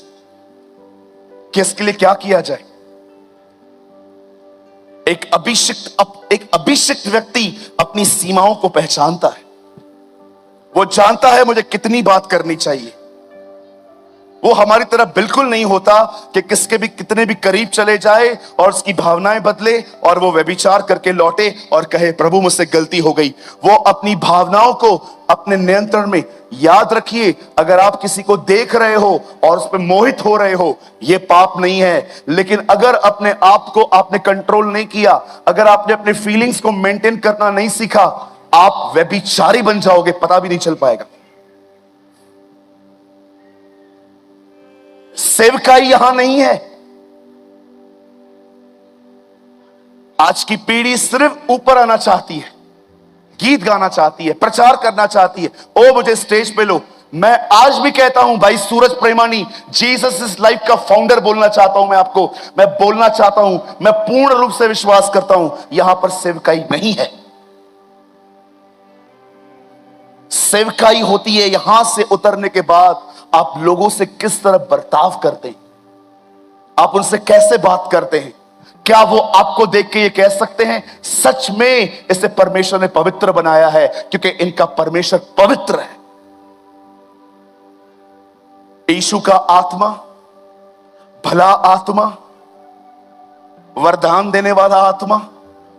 कि इसके लिए क्या किया जाए। एक अभिषिक्त व्यक्ति अपनी सीमाओं को पहचानता है। वो जानता है मुझे कितनी बात करनी चाहिए। वो हमारी तरह बिल्कुल नहीं होता कि किसके भी कितने भी करीब चले जाए और उसकी भावनाएं बदले और वो व्यभिचार करके लौटे और कहे प्रभु मुझसे गलती हो गई। वो अपनी भावनाओं को अपने नियंत्रण में। याद रखिए, अगर आप किसी को देख रहे हो और उस पर मोहित हो रहे हो, ये पाप नहीं है। लेकिन अगर अपने आप को आपने कंट्रोल नहीं किया, अगर आपने अपने फीलिंग्स को मेंटेन करना नहीं सीखा, आप व्यभिचारी बन जाओगे, पता भी नहीं चल पाएगा। सेवकाई यहां नहीं है। आज की पीढ़ी सिर्फ ऊपर आना चाहती है, गीत गाना चाहती है, प्रचार करना चाहती है। ओ मुझे स्टेज पे लो। मैं आज भी कहता हूं भाई सूरज प्रेमानी, जीसस इज लाइफ का फाउंडर बोलना चाहता हूं। मैं बोलना चाहता हूं, मैं पूर्ण रूप से विश्वास करता हूं यहां पर सेवकाई नहीं है। सेवकाई होती है यहां से उतरने के बाद आप लोगों से किस तरह बर्ताव करते हैं, आप उनसे कैसे बात करते हैं। क्या वो आपको देख के ये कह सकते हैं सच में इसे परमेश्वर ने पवित्र बनाया है, क्योंकि इनका परमेश्वर पवित्र है। यीशु का आत्मा, भला आत्मा, वरदान देने वाला आत्मा,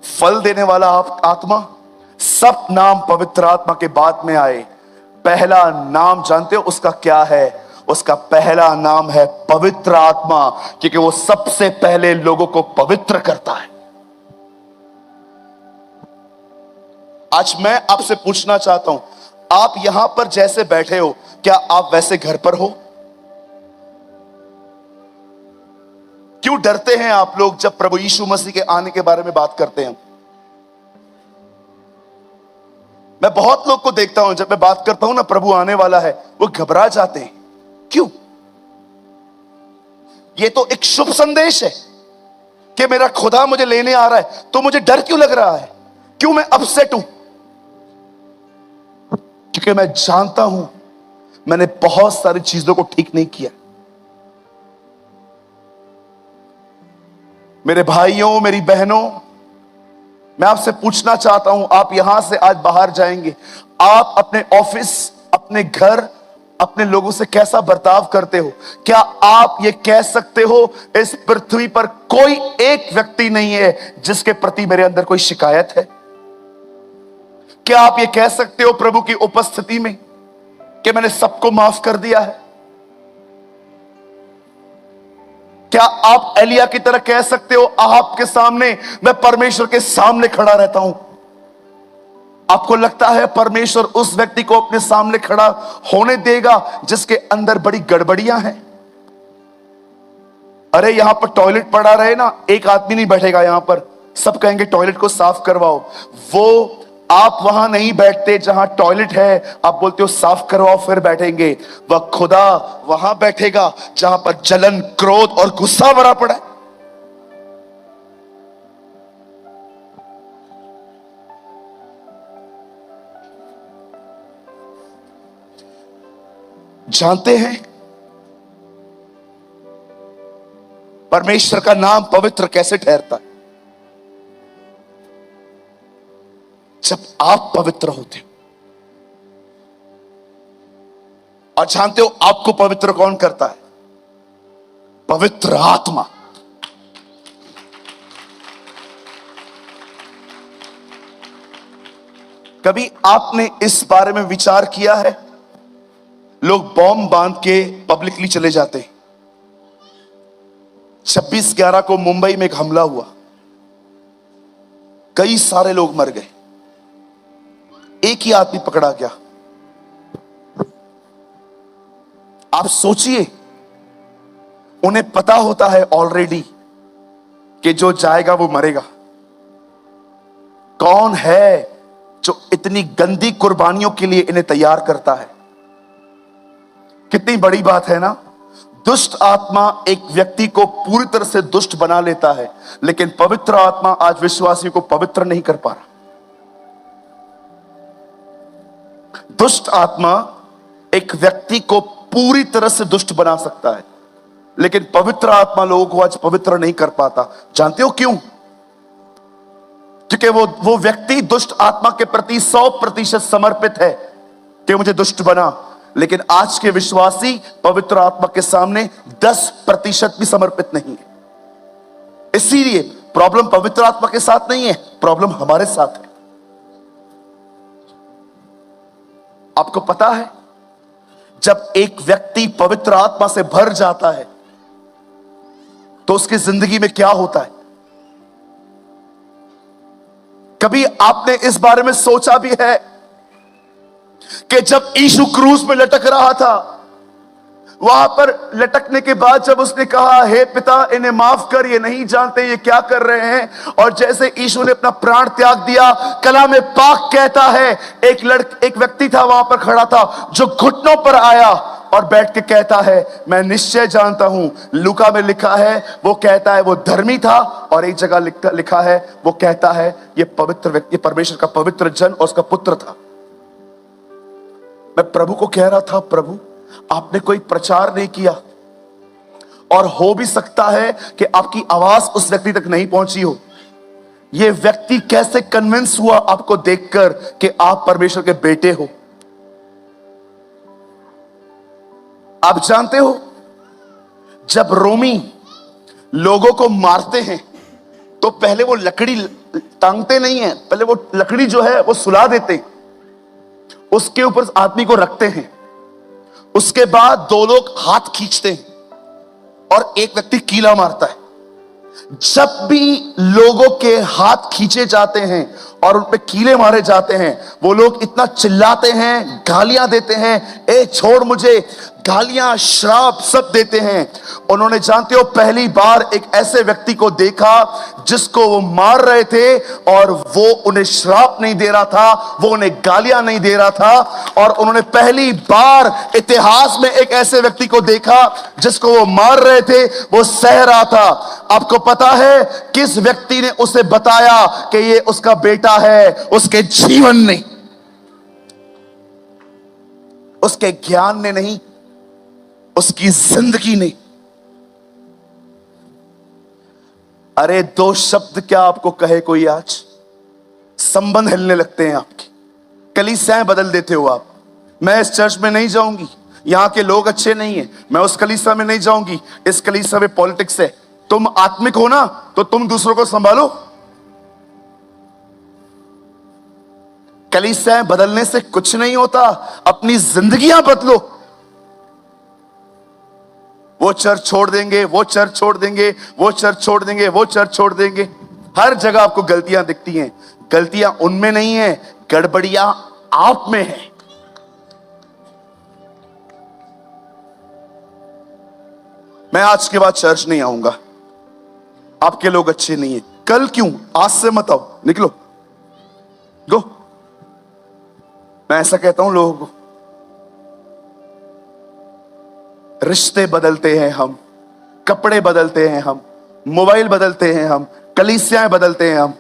फल देने वाला आत्मा, सब नाम पवित्र आत्मा के बाद में आए। पहला नाम जानते हो उसका क्या है? उसका पहला नाम है पवित्र आत्मा, क्योंकि वो सबसे पहले लोगों को पवित्र करता है। आज मैं आपसे पूछना चाहता हूं, आप यहां पर जैसे बैठे हो, क्या आप वैसे घर पर हो? क्यों डरते हैं आप लोग जब प्रभु यीशु मसीह के आने के बारे में बात करते हैं? मैं बहुत लोग को देखता हूं, जब मैं बात करता हूं ना प्रभु आने वाला है, वो घबरा जाते हैं। क्यों? ये तो एक शुभ संदेश है कि मेरा खुदा मुझे लेने आ रहा है, तो मुझे डर क्यों लग रहा है? क्यों मैं अपसेट हूं? क्योंकि मैं जानता हूं मैंने बहुत सारी चीजों को ठीक नहीं किया। मेरे भाइयों, मेरी बहनों, मैं आपसे पूछना चाहता हूं, आप यहां से आज बाहर जाएंगे, आप अपने ऑफिस, अपने घर, अपने लोगों से कैसा बर्ताव करते हो? क्या आप ये कह सकते हो इस पृथ्वी पर कोई एक व्यक्ति नहीं है जिसके प्रति मेरे अंदर कोई शिकायत है? क्या आप ये कह सकते हो प्रभु की उपस्थिति में कि मैंने सबको माफ कर दिया है? क्या आप एलिया की तरह कह सकते हो आपके सामने मैं परमेश्वर के सामने खड़ा रहता हूं? आपको लगता है परमेश्वर उस व्यक्ति को अपने सामने खड़ा होने देगा जिसके अंदर बड़ी गड़बड़ियां हैं? अरे यहां पर टॉयलेट पड़ा रहे ना, एक आदमी नहीं बैठेगा यहां पर, सब कहेंगे टॉयलेट को साफ करवाओ। वो आप वहां नहीं बैठते जहां टॉयलेट है, आप बोलते हो साफ करवाओ फिर बैठेंगे। वह खुदा वहां बैठेगा जहां पर जलन, क्रोध और गुस्सा भरा पड़ा है। जानते हैं परमेश्वर का नाम पवित्र कैसे ठहरता है? जब आप पवित्र होते हो। और जानते हो आपको पवित्र कौन करता है? पवित्र आत्मा। कभी आपने इस बारे में विचार किया है? लोग बॉम्ब बांध के पब्लिकली चले जाते हैं। 26/11 को मुंबई में एक हमला हुआ, कई सारे लोग मर गए। एक ही आदमी पकड़ा गया। आप सोचिए, उन्हें पता होता है ऑलरेडी कि जो जाएगा वो मरेगा। कौन है जो इतनी गंदी कुर्बानियों के लिए इन्हें तैयार करता है? कितनी बड़ी बात है ना। दुष्ट आत्मा एक व्यक्ति को पूरी तरह से दुष्ट बना लेता है, लेकिन पवित्र आत्मा आज विश्वासी को पवित्र नहीं कर पा रहा। दुष्ट आत्मा एक व्यक्ति को पूरी तरह से दुष्ट बना सकता है, लेकिन पवित्र आत्मा लोगों को आज पवित्र नहीं कर पाता। जानते हो क्यों? क्योंकि वो व्यक्ति दुष्ट आत्मा के प्रति 100% समर्पित है कि मुझे दुष्ट बना, लेकिन आज के विश्वासी पवित्र आत्मा के सामने 10% भी समर्पित नहीं है। इसीलिए प्रॉब्लम पवित्र आत्मा के साथ नहीं है, प्रॉब्लम हमारे साथ है। आपको पता है, जब एक व्यक्ति पवित्र आत्मा से भर जाता है तो उसकी जिंदगी में क्या होता है? कभी आपने इस बारे में सोचा भी है कि जब यीशु क्रूस में लटक रहा था, वहां पर लटकने के बाद जब उसने कहा, हे पिता इन्हें माफ कर, ये नहीं जानते ये क्या कर रहे हैं, और जैसे यीशु ने अपना प्राण त्याग दिया, कलाम पाक कहता है एक व्यक्ति था वहां पर खड़ा था जो घुटनों पर आया और बैठ के कहता है, मैं निश्चय जानता हूं। लूका में लिखा है, वो कहता है वो धर्मी था, और एक जगह लिखा है वो कहता है ये पवित्र व्यक्ति, परमेश्वर का पवित्र जन और उसका पुत्र था। मैं प्रभु को कह रहा था, प्रभु आपने कोई प्रचार नहीं किया, और हो भी सकता है कि आपकी आवाज उस व्यक्ति तक नहीं पहुंची हो। यह व्यक्ति कैसे कन्विंस हुआ आपको देखकर कि आप परमेश्वर के बेटे हो? आप जानते हो, जब रोमी लोगों को मारते हैं तो पहले वो लकड़ी टांगते नहीं है, पहले वो लकड़ी जो है वो सुला देते हैं, उसके ऊपर आदमी को रखते हैं, उसके बाद दो लोग हाथ खींचते हैं और एक व्यक्ति कीला मारता है। जब भी लोगों के हाथ खींचे जाते हैं और उन पे कीले मारे जाते हैं, वो लोग इतना चिल्लाते हैं, गालियां देते हैं, ए छोड़ मुझे, गालियां श्राप सब देते हैं। उन्होंने, जानते हो, पहली बार एक ऐसे व्यक्ति को देखा जिसको वो मार रहे थे, और वो उन्हें श्राप नहीं दे रहा था, वो उन्हें गालियां नहीं दे रहा था, और उन्होंने पहली बार इतिहास में एक ऐसे व्यक्ति को देखा जिसको वो मार रहे थे, वो सह रहा था। आपको पता है किस व्यक्ति ने उसे बताया कि ये उसका बेटा है? उसके जीवन ने, उसके ज्ञान ने नहीं, उसकी जिंदगी ने। अरे दो शब्द क्या आपको कहे कोई, आज संबंध हिलने लगते हैं आपके, कलीसियाएं बदल देते हो आप। मैं इस चर्च में नहीं जाऊंगी, यहां के लोग अच्छे नहीं है, मैं उस कलीसिया में नहीं जाऊंगी, इस कलीसिया में पॉलिटिक्स है। तुम आत्मिक हो ना, तो तुम दूसरों को संभालो। कलीसियाएं बदलने से कुछ नहीं होता, अपनी जिंदगियां बदलो। वो चर्च छोड़ देंगे, वो चर्च छोड़ देंगे, वो चर्च छोड़ देंगे, वो चर्च छोड़ देंगे। हर जगह आपको गलतियां दिखती हैं। गलतियां उनमें नहीं है, गड़बड़ियां आप में है। मैं आज के बाद चर्च नहीं आऊंगा, आपके लोग अच्छे नहीं है। कल क्यों? आज से मत आओ, निकलो, गो। मैं ऐसा कहता हूं लोगों को। रिश्ते बदलते हैं हम, कपड़े बदलते हैं हम, मोबाइल बदलते हैं हम, कलीसियाएं बदलते हैं हम।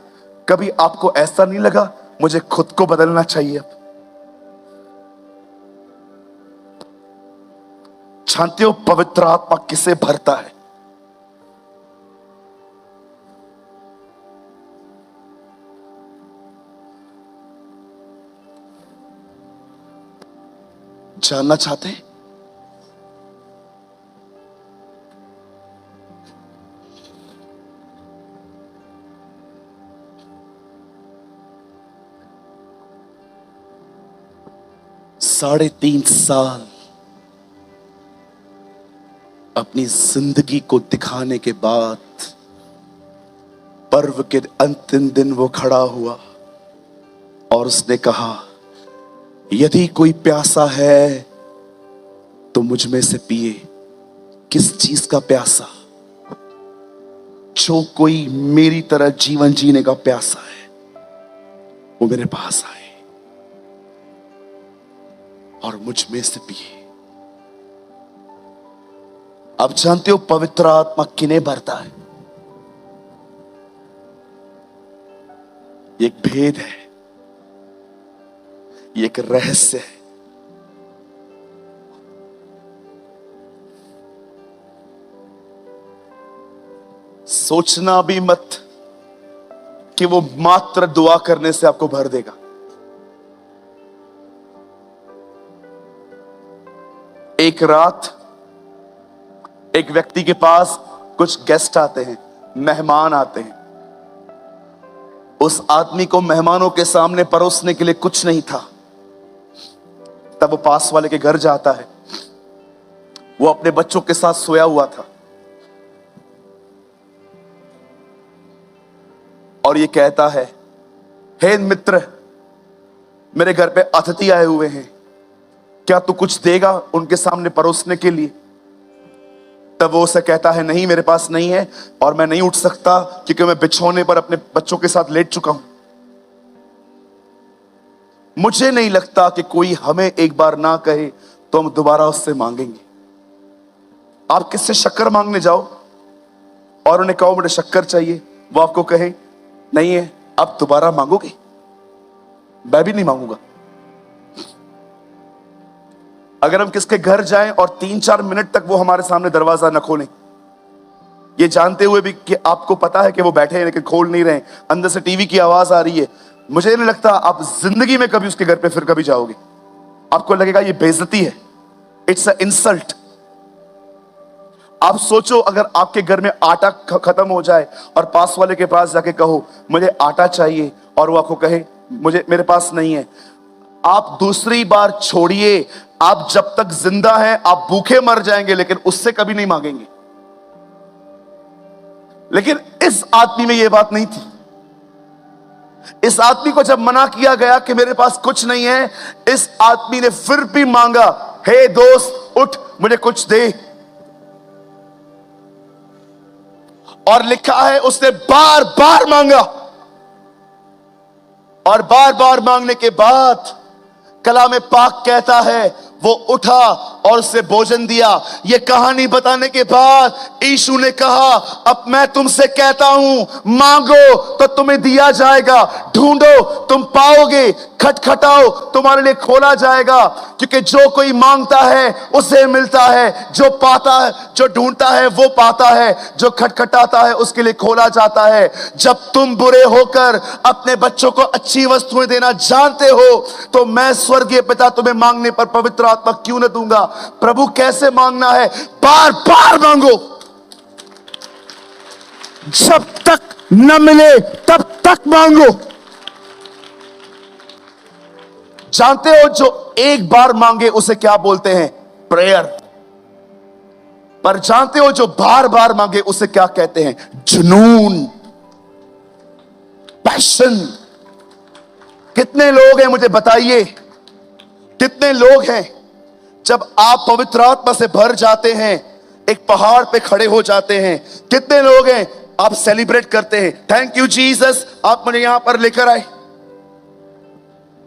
कभी आपको ऐसा नहीं लगा मुझे खुद को बदलना चाहिए? अब जानते हो पवित्र आत्मा किसे भरता है? जानना चाहते हैं? साढ़े 3 साल अपनी जिंदगी को दिखाने के बाद पर्व के अंतिम दिन वो खड़ा हुआ और उसने कहा, यदि कोई प्यासा है तो मुझ में से पिए। किस चीज का प्यासा? जो कोई मेरी तरह जीवन जीने का प्यासा है वो मेरे पास आए और मुझ में से पिए। आप जानते हो पवित्र आत्मा किन्हें भरता है? ये एक भेद है, ये एक रहस्य है। सोचना भी मत कि वो मात्र दुआ करने से आपको भर देगा। एक रात एक व्यक्ति के पास कुछ गेस्ट आते हैं, मेहमान आते हैं। उस आदमी को मेहमानों के सामने परोसने के लिए कुछ नहीं था। तब वो पास वाले के घर जाता है। वो अपने बच्चों के साथ सोया हुआ था और ये कहता है, हे मित्र, मेरे घर पे अतिथि आए हुए हैं, क्या तू कुछ देगा उनके सामने परोसने के लिए? तब वो उसे कहता है, नहीं, मेरे पास नहीं है और मैं नहीं उठ सकता क्योंकि मैं बिछौने पर अपने बच्चों के साथ लेट चुका हूं। मुझे नहीं लगता कि कोई हमें एक बार ना कहे तो हम दोबारा उससे मांगेंगे। आप किससे शक्कर मांगने जाओ और उन्हें कहो मुझे शक्कर चाहिए, वो आपको कहे नहीं है, आप दोबारा मांगोगे? मैं भी नहीं मांगूंगा। अगर हम किसके घर जाएं और 3-4 मिनट तक वो हमारे सामने दरवाजा न खोलें, ये जानते हुए भी कि आपको पता है कि वो बैठे हैं लेकिन खोल नहीं रहे, अंदर से टीवी की आवाज आ रही है, मुझे नहीं लगता आप जिंदगी में कभी उसके घर पे फिर कभी जाओगे। आपको लगेगा ये बेइज्जती है, इट्स अ इंसल्ट। आप सोचो, अगर आपके घर में आटा खत्म हो जाए और पास वाले के पास जाके कहो मुझे आटा चाहिए और वो आपको कहे मुझे मेरे पास नहीं है, आप दूसरी बार छोड़िए, आप जब तक जिंदा हैं आप भूखे मर जाएंगे लेकिन उससे कभी नहीं मांगेंगे। लेकिन इस आदमी में यह बात नहीं थी। इस आदमी को जब मना किया गया कि मेरे पास कुछ नहीं है, इस आदमी ने फिर भी मांगा, हे दोस्त उठ मुझे कुछ दे। और लिखा है उसने बार बार मांगा और बार बार मांगने के बाद कलाम पाक कहता है वो उठा और उसे भोजन दिया। ये कहानी बताने के बाद यीशु ने कहा, अब मैं तुमसे कहता हूं, मांगो तो तुम्हें दिया जाएगा, ढूंढो तुम पाओगे, खटखटाओ तुम्हारे लिए खोला जाएगा। क्योंकि जो कोई मांगता है उसे मिलता है, जो पाता है, जो ढूंढता है वो पाता है, जो खटखटाता है उसके लिए खोला जाता है। जब तुम बुरे होकर अपने बच्चों को अच्छी वस्तुएं देना जानते हो तो मैं स्वर्गीय पिता तुम्हें मांगने पर पवित्र आत्मा क्यों न दूंगा। प्रभु कैसे मांगना है? बार बार मांगो, जब तक न मिले तब तक मांगो। जानते हो जो एक बार मांगे उसे क्या बोलते हैं? प्रेयर। पर जानते हो जो बार बार मांगे उसे क्या कहते हैं? जुनून, पैशन। कितने लोग हैं मुझे बताइए, कितने लोग हैं जब आप पवित्र आत्मा से भर जाते हैं एक पहाड़ पे खड़े हो जाते हैं? कितने लोग हैं आप सेलिब्रेट करते हैं, थैंक यू जीसस आप मुझे यहां पर लेकर आए।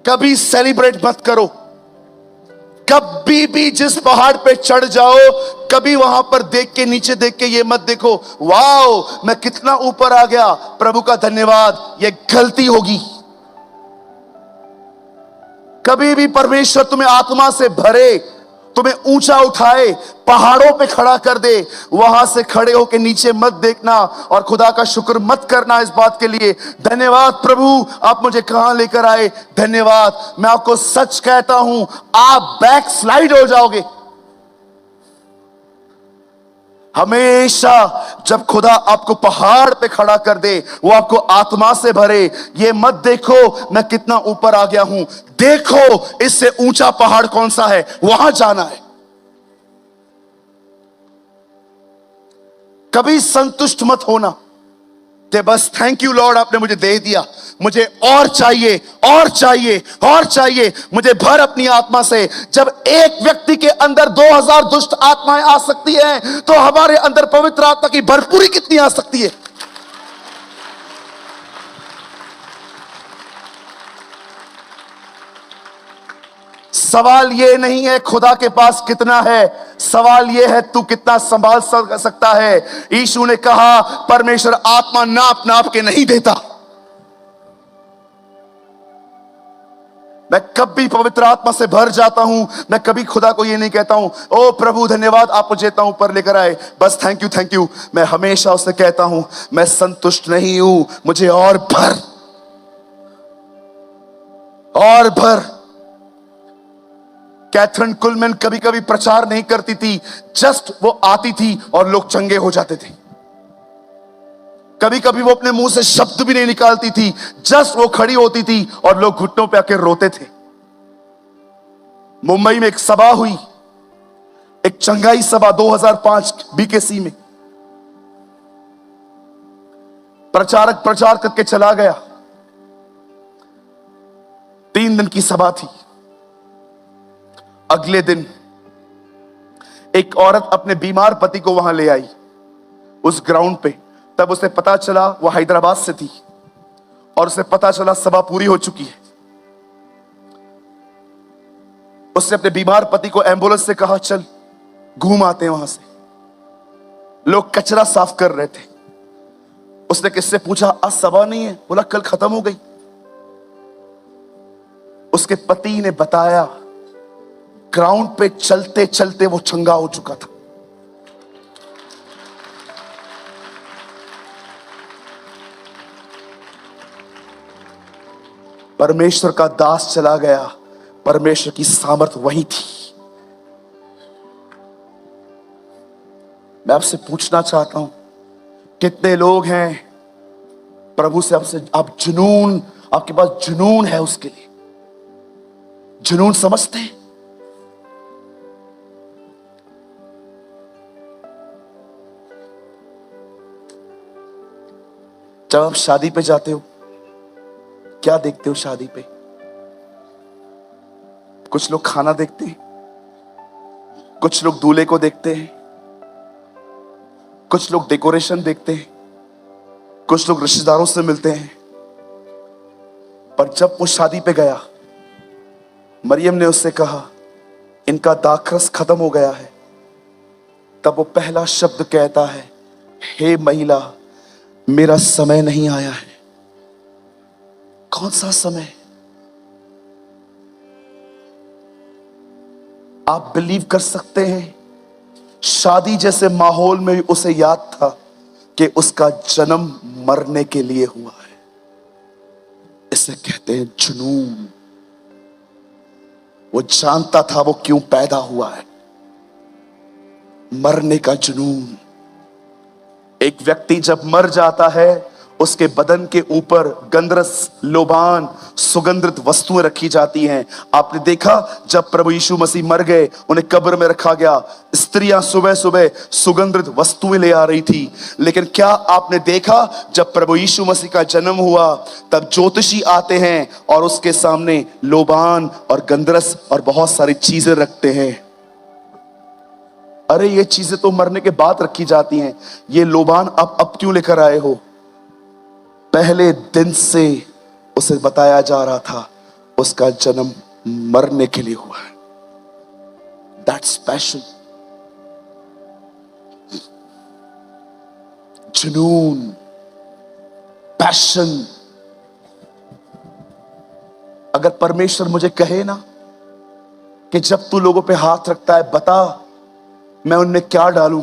कभी सेलिब्रेट मत करो। कभी भी जिस पहाड़ पे चढ़ जाओ, कभी वहां पर देख के नीचे देख के ये मत देखो वाओ मैं कितना ऊपर आ गया, प्रभु का धन्यवाद। ये गलती होगी। कभी भी परमेश्वर तुम्हें आत्मा से भरे, तुम्हें ऊंचा उठाए, पहाड़ों पे खड़ा कर दे, वहां से खड़े होकर नीचे मत देखना और खुदा का शुक्र मत करना इस बात के लिए, धन्यवाद प्रभु आप मुझे कहां लेकर आए, धन्यवाद। मैं आपको सच कहता हूं आप बैक स्लाइड हो जाओगे। हमेशा जब खुदा आपको पहाड़ पे खड़ा कर दे, वो आपको आत्मा से भरे, ये मत देखो मैं कितना ऊपर आ गया हूं, देखो इससे ऊंचा पहाड़ कौन सा है, वहां जाना है। कभी संतुष्ट मत होना। कि बस थैंक यू लॉर्ड, आपने मुझे दे दिया, मुझे और चाहिए और चाहिए और चाहिए, मुझे भर अपनी आत्मा से। जब एक व्यक्ति के अंदर 2000 दुष्ट आत्माएं आ सकती हैं, तो हमारे अंदर पवित्र आत्मा की भरपूरी कितनी आ सकती है। सवाल यह नहीं है खुदा के पास कितना है, सवाल यह है तू कितना संभाल सकता है। यीशु ने कहा परमेश्वर आत्मा नाप नाप के नहीं देता। मैं कभी पवित्र आत्मा से भर जाता हूं, मैं कभी खुदा को यह नहीं कहता हूं ओ प्रभु धन्यवाद आप मुझे इतना ऊपर लेकर आए, बस थैंक यू। मैं हमेशा उसे कहता हूं मैं संतुष्ट नहीं हूं, मुझे और भर और भर। कैथरीन कुलमैन कभी कभी प्रचार नहीं करती थी, जस्ट वो आती थी और लोग चंगे हो जाते थे। कभी कभी वो अपने मुंह से शब्द भी नहीं निकालती थी, जस्ट वो खड़ी होती थी और लोग घुटनों पे आकर रोते थे। मुंबई में एक सभा हुई, एक चंगाई सभा 2005 बीकेसी में। प्रचारक प्रचार करके चला गया, 3 दिन की सभा थी। अगले दिन एक औरत अपने बीमार पति को वहां ले आई उस ग्राउंड पे। तब उसे पता चला, वो हैदराबाद से थी, और उसे पता चला सभा पूरी हो चुकी है। उसने अपने बीमार पति को एम्बुलेंस से कहा चल घूम आते हैं वहां से। लोग कचरा साफ कर रहे थे। उसने किससे पूछा आज सभा नहीं है, बोला कल खत्म हो गई। उसके पति ने बताया ग्राउंड पे चलते चलते वो चंगा हो चुका था। परमेश्वर का दास चला गया, परमेश्वर की सामर्थ वही थी। मैं आपसे पूछना चाहता हूं कितने लोग हैं प्रभु से आपसे आप जुनून, आपके पास जुनून है उसके लिए, जुनून समझते हैं। जब आप शादी पे जाते हो क्या देखते हो? शादी पे कुछ लोग खाना देखते हैं, कुछ लोग दूल्हे को देखते हैं, कुछ लोग डेकोरेशन देखते हैं, कुछ लोग रिश्तेदारों से मिलते हैं। पर जब वो शादी पे गया, मरियम ने उससे कहा इनका दाखरस खत्म हो गया है। तब वो पहला शब्द कहता है हे महिला मेरा समय नहीं आया है। कौन सा समय? आप बिलीव कर सकते हैं शादी जैसे माहौल में उसे याद था कि उसका जन्म मरने के लिए हुआ है। इसे कहते हैं जुनून। वो जानता था वो क्यों पैदा हुआ है, मरने का जुनून। एक व्यक्ति जब मर जाता है उसके बदन के ऊपर गंधरस, लोबान, सुगंधित वस्तुएं रखी जाती हैं। आपने देखा जब प्रभु यीशु मसीह मर गए, उन्हें कब्र में रखा गया, स्त्रियां सुबह सुबह सुगंधित वस्तुएं ले आ रही थी। लेकिन क्या आपने देखा जब प्रभु यीशु मसीह का जन्म हुआ तब ज्योतिषी आते हैं और उसके सामने लोबान और गंधरस और बहुत सारी चीजें रखते हैं। अरे ये चीजें तो मरने के बाद रखी जाती हैं, ये लोबान अब क्यों लेकर आए हो? पहले दिन से उसे बताया जा रहा था उसका जन्म मरने के लिए हुआ है। दैट्स पैशन, जुनून, पैशन। अगर परमेश्वर मुझे कहे ना कि जब तू लोगों पे हाथ रखता है बता मैं उनमें क्या डालूं,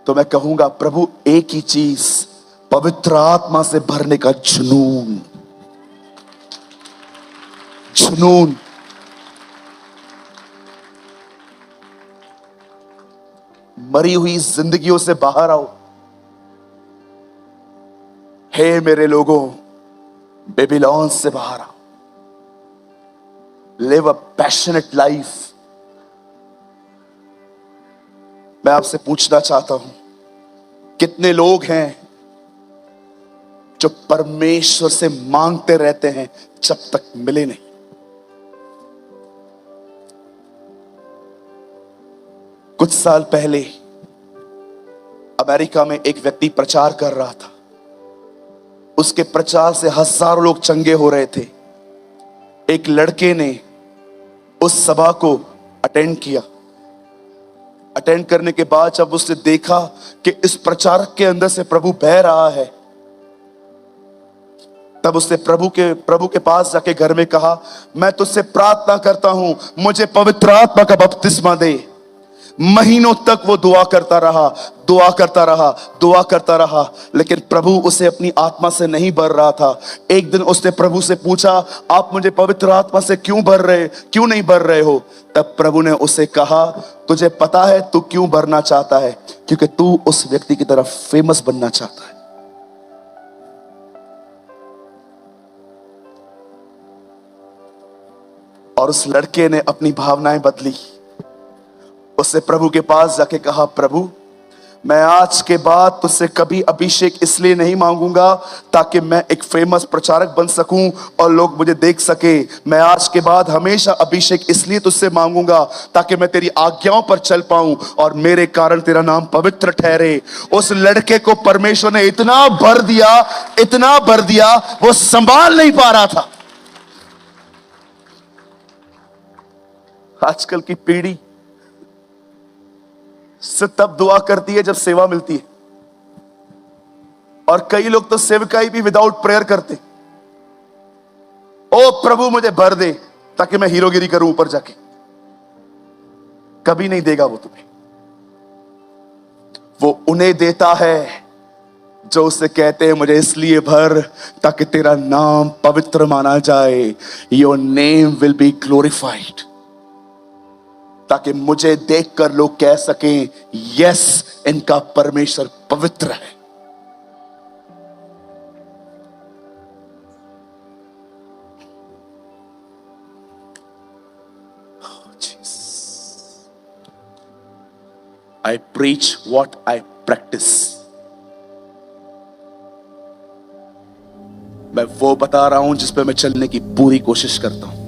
तो मैं कहूंगा प्रभु एक ही चीज, पवित्र आत्मा से भरने का जुनून। जुनून। मरी हुई जिंदगियों से बाहर आओ। हे मेरे लोगों, बेबीलोन से बाहर आओ। Live a passionate life. मैं आपसे पूछना चाहता हूं कितने लोग हैं जो परमेश्वर से मांगते रहते हैं जब तक मिले नहीं। कुछ साल पहले अमेरिका में एक व्यक्ति प्रचार कर रहा था। उसके प्रचार से हजारों लोग चंगे हो रहे थे। एक लड़के ने उस सभा को अटेंड किया। अटेंड करने के बाद जब उसने देखा कि इस प्रचारक के अंदर से प्रभु बह रहा है, तब उसने प्रभु के पास जाके घर में कहा, मैं तुझसे प्रार्थना करता हूं, मुझे पवित्र आत्मा का बपतिस्मा दे। महीनों तक वो दुआ करता रहा, लेकिन प्रभु उसे अपनी आत्मा से नहीं भर रहा था। एक दिन उसने प्रभु से पूछा, आप मुझे पवित्र आत्मा से क्यों नहीं भर रहे हो? तब प्रभु ने उसे कहा, तुझे पता है तू क्यों भरना चाहता है? क्योंकि तू उस व्यक्ति की तरफ फेमस बनना चाहता है। और उस लड़के ने अपनी भावनाएं बदली। उसने प्रभु के पास जाके कहा, प्रभु मैं आज के बाद तुझसे कभी अभिषेक इसलिए नहीं मांगूंगा ताकि मैं एक फेमस प्रचारक बन सकूं और लोग मुझे देख सके। मैं आज के बाद हमेशा अभिषेक इसलिए तुझसे मांगूंगा ताकि मैं तेरी आज्ञाओं पर चल पाऊं और मेरे कारण तेरा नाम पवित्र ठहरे। उस लड़के को परमेश्वर ने इतना भर दिया वो संभाल नहीं पा रहा था। आजकल की पीढ़ी से तब दुआ करती है जब सेवा मिलती है, और कई लोग तो सेवकाई भी विदाउट प्रेयर करते। ओ प्रभु मुझे भर दे ताकि मैं हीरोगिरी करूं ऊपर जाके। कभी नहीं देगा वो तुम्हें। वो उन्हें देता है जो उसे कहते हैं, मुझे इसलिए भर ताकि तेरा नाम पवित्र माना जाए। Your name will be glorified, ताकि मुझे देखकर लोग कह सकें, यस इनका परमेश्वर पवित्र है। I preach what I practice. मैं वो बता रहा हूं जिस पे मैं चलने की पूरी कोशिश करता हूं।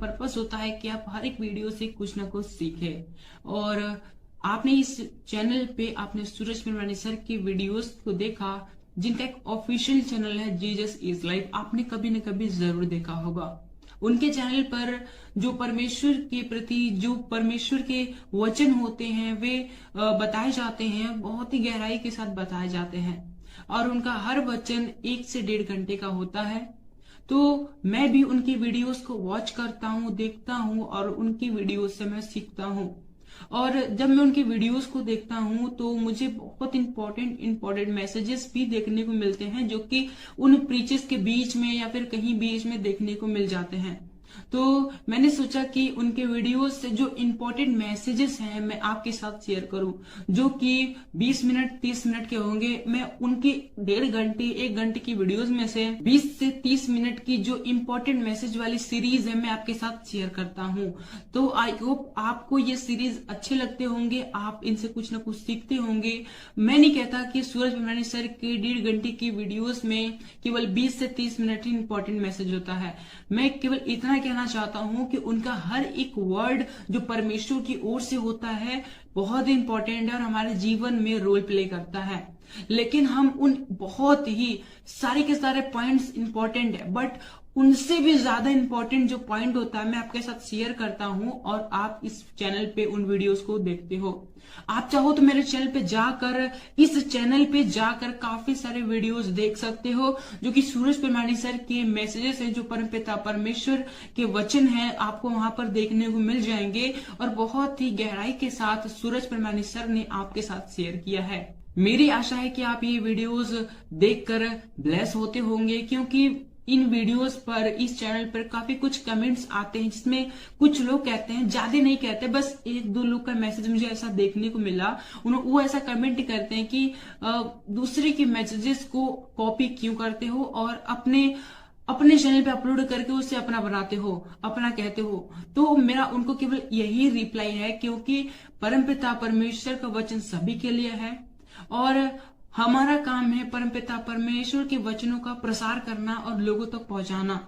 पर्पस होता है कि आप हर एक वीडियो से कुछ ना कुछ सीखें। और आपने इस चैनल पे आपने सूरज पिरवानी सर की वीडियोस को देखा, जिनका एक ऑफिशियल चैनल है जीसस इज लाइफ, आपने कभी न कभी जरूर देखा होगा। उनके चैनल पर जो परमेश्वर के प्रति जो परमेश्वर के वचन होते हैं वे बताए जाते हैं, बहुत ही गहराई के साथ बताए जाते हैं, और उनका हर वचन 1 से 1.5 घंटे का होता है। तो मैं भी उनकी वीडियोस को वॉच करता हूँ, देखता हूँ, और उनकी वीडियोस से मैं सीखता हूँ। और जब मैं उनकी वीडियोस को देखता हूँ तो मुझे बहुत इंपॉर्टेंट मैसेजेस भी देखने को मिलते हैं, जो कि उन प्रीचेस के बीच में या फिर कहीं बीच में देखने को मिल जाते हैं। तो मैंने सोचा कि उनके वीडियोस से जो इंपॉर्टेंट मैसेजेस हैं मैं आपके साथ शेयर करूं, जो कि 20 मिनट 30 मिनट के होंगे। मैं उनकी 1.5 घंटे 1 घंटे की वीडियोस में से 20 से 30 मिनट की जो इंपॉर्टेंट मैसेज वाली सीरीज है मैं आपके साथ शेयर करता हूं। तो आई होप आपको ये सीरीज अच्छे लगते होंगे, आप इनसे कुछ ना कुछ सीखते होंगे। मैं नहीं कहता कि सूरज पिरवानी सर के 1.5 घंटे की वीडियोस में केवल 20 से 30 मिनट ही इंपॉर्टेंट मैसेज होता है। मैं केवल इतना कहना चाहता हूं कि उनका हर एक वर्ड जो परमेश्वर की ओर से होता है बहुत ही इंपॉर्टेंट है और हमारे जीवन में रोल प्ले करता है। लेकिन हम उन बहुत ही सारे के सारे पॉइंट्स इंपॉर्टेंट है, बट उनसे भी ज्यादा इंपॉर्टेंट जो पॉइंट होता है मैं आपके साथ शेयर करता हूं, और आप इस चैनल पे उन वीडियोस को देखते हो। आप चाहो तो मेरे चैनल पे जाकर काफी सारे वीडियोस देख सकते हो, जो कि सूरज पिरवानी सर के मैसेजेस हैं, जो परमपिता परमेश्वर के वचन हैं, आपको वहां पर देखने को मिल जाएंगे, और बहुत ही गहराई के साथ सूरज पिरवानी सर ने आपके साथ शेयर किया है। मेरी आशा है कि आप ये वीडियोस देखकर ब्लेस होते होंगे, क्योंकि इन वीडियोस पर इस चैनल पर काफी कुछ कमेंट्स आते हैं, जिसमें कुछ लोग कहते हैं, ज्यादा नहीं कहते, बस 1-2 लोग का मैसेज मुझे ऐसा देखने को मिला, वो ऐसा कमेंट करते हैं कि दूसरे के मैसेजेस को कॉपी क्यों करते हो और अपने अपने चैनल पे अपलोड करके उसे अपना बनाते हो, अपना कहते हो। तो मेरा उनको केवल यही रिप्लाई है, क्योंकि परमपिता परमेश्वर का वचन सभी के लिए है और हमारा काम है परमपिता परमेश्वर के वचनों का प्रसार करना और लोगों तक पहुंचाना,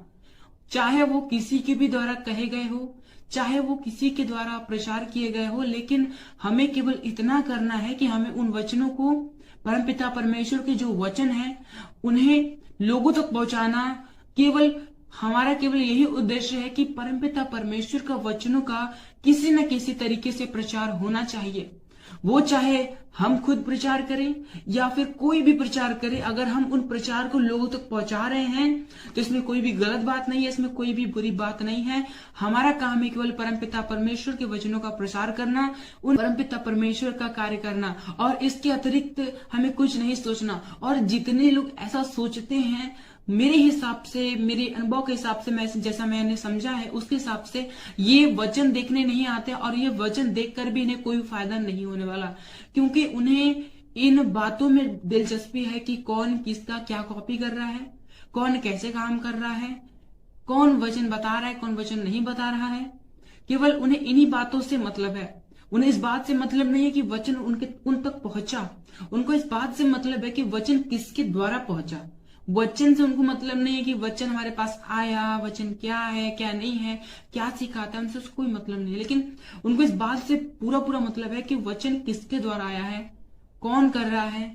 चाहे वो किसी के भी द्वारा कहे गए हो, चाहे वो किसी के द्वारा प्रचार किए गए हो। लेकिन हमें केवल इतना करना है कि हमें उन वचनों को, परमपिता परमेश्वर के जो वचन है, उन्हें लोगों तक पहुंचाना। केवल हमारा केवल यही उद्देश्य है कि परमपिता परमेश्वर का वचनों का किसी न किसी तरीके से प्रचार होना चाहिए। वो चाहे हम खुद प्रचार करें या फिर कोई भी प्रचार करे, अगर हम उन प्रचार को लोगों तक पहुंचा रहे हैं तो इसमें कोई भी गलत बात नहीं है, इसमें कोई भी बुरी बात नहीं है। हमारा काम है केवल परमपिता परमेश्वर के वचनों का प्रसार करना, उन परमपिता परमेश्वर का कार्य करना, और इसके अतिरिक्त हमें कुछ नहीं सोचना। और जितने लोग ऐसा सोचते हैं, मेरे हिसाब से, मेरे अनुभव के हिसाब से, मैं जैसा मैंने समझा है उसके हिसाब से, ये वचन देखने नहीं आते और ये वचन देखकर भी इन्हें कोई फायदा नहीं होने वाला, क्योंकि उन्हें इन बातों में दिलचस्पी है कि कौन किसका क्या कॉपी कर रहा है, कौन कैसे काम कर रहा है, कौन वचन बता रहा है, कौन वचन नहीं बता रहा है। केवल उन्हें इन्हीं बातों से मतलब है। उन्हें इस बात से मतलब नहीं है कि वचन उन तक पहुंचा। उनको इस बात से मतलब है कि वचन किसके द्वारा पहुंचा। वचन से उनको मतलब नहीं है कि वचन हमारे पास आया, वचन क्या है क्या नहीं है, क्या सिखाता है, उनसे उसको कोई मतलब नहीं है। लेकिन उनको इस बात से पूरा मतलब है कि वचन किसके द्वारा आया है, कौन कर रहा है,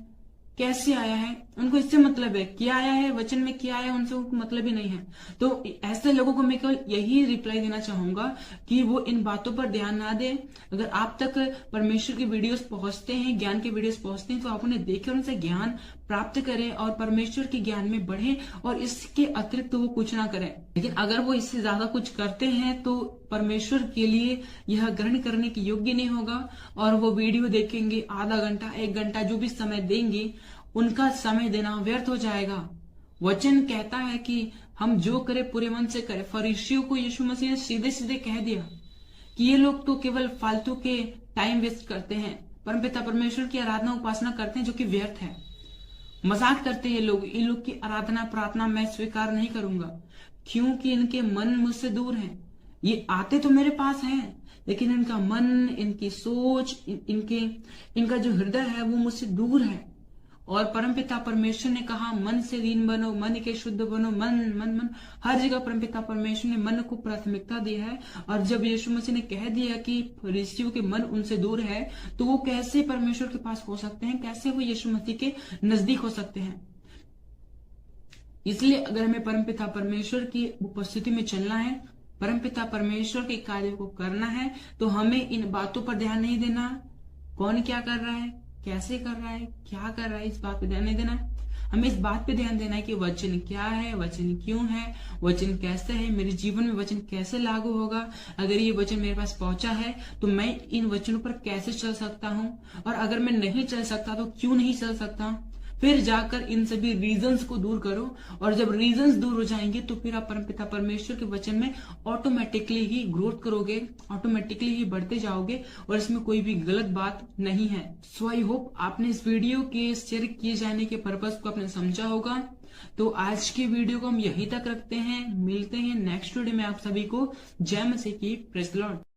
कैसे आया है, उनको इससे मतलब है। क्या आया है, वचन में क्या आया, उनसे उनको मतलब ही नहीं है। तो ऐसे लोगों को मैं केवल यही रिप्लाई देना चाहूंगा कि वो इन बातों पर ध्यान ना दें। अगर आप तक परमेश्वर के वीडियोस पहुंचते हैं, ज्ञान के वीडियोस पहुंचते हैं, तो आप उन्हें देखें, उनसे ज्ञान प्राप्त करें और परमेश्वर के ज्ञान में बढ़े, और इसके अतिरिक्त वो कुछ ना करें। लेकिन अगर वो इससे ज्यादा कुछ करते हैं तो परमेश्वर के लिए यह ग्रहण करने के योग्य नहीं होगा। और वो वीडियो देखेंगे, आधा घंटा 1 घंटा जो भी समय देंगे, उनका समय देना व्यर्थ हो जाएगा। वचन कहता है कि हम जो करें पूरे मन से करें। फरीसियों को यीशु मसीह ने सीधे सीधे कह दिया कि ये लोग तो केवल फालतू के टाइम वेस्ट करते हैं, परमपिता परमेश्वर की आराधना उपासना करते हैं जो कि व्यर्थ है। मजाक करते हैं लोग, इन लोग की आराधना प्रार्थना मैं स्वीकार नहीं करूंगा, क्योंकि इनके मन मुझसे दूर हैं। ये आते तो मेरे पास हैं, लेकिन इनका मन, इनकी सोच, इनका जो हृदय है वो मुझसे दूर है। और परमपिता परमेश्वर ने कहा, मन से दीन बनो, मन के शुद्ध बनो। मन मन मन हर जगह परमपिता परमेश्वर ने मन को प्राथमिकता दी है। और जब यीशु मसीह ने कह दिया कि फरीसियों के मन उनसे दूर है, तो वो कैसे परमेश्वर के पास हो सकते हैं, कैसे वो यीशु मसीह के नजदीक हो सकते हैं। इसलिए अगर हमें परमपिता परमेश्वर की उपस्थिति में चलना है, परमपिता परमेश्वर के कार्य को करना है, तो हमें इन बातों पर ध्यान नहीं देना, कौन क्या कर रहा है, कैसे कर रहा है, क्या कर रहा है, इस बात पे ध्यान नहीं देना। हमें इस बात पे ध्यान देना है कि वचन क्या है, वचन क्यों है, वचन कैसे है, मेरे जीवन में वचन कैसे लागू होगा। अगर ये वचन मेरे पास पहुंचा है तो मैं इन वचनों पर कैसे चल सकता हूँ, और अगर मैं नहीं चल सकता तो क्यों नहीं चल सकता। फिर जाकर इन सभी रीजंस को दूर करो, और जब रीजंस दूर हो जाएंगे तो फिर आप परमपिता परमेश्वर के वचन में ऑटोमेटिकली ही ग्रोथ करोगे, ऑटोमेटिकली ही बढ़ते जाओगे, और इसमें कोई भी गलत बात नहीं है। सो आई होप आपने इस वीडियो के शेयर किए जाने के पर्पस को आपने समझा होगा। तो आज की वीडियो को हम यहीं तक रखते हैं, मिलते हैं नेक्स्ट वीडियो में आप सभी को। जय मसीह की, प्रेज़ द लॉर्ड।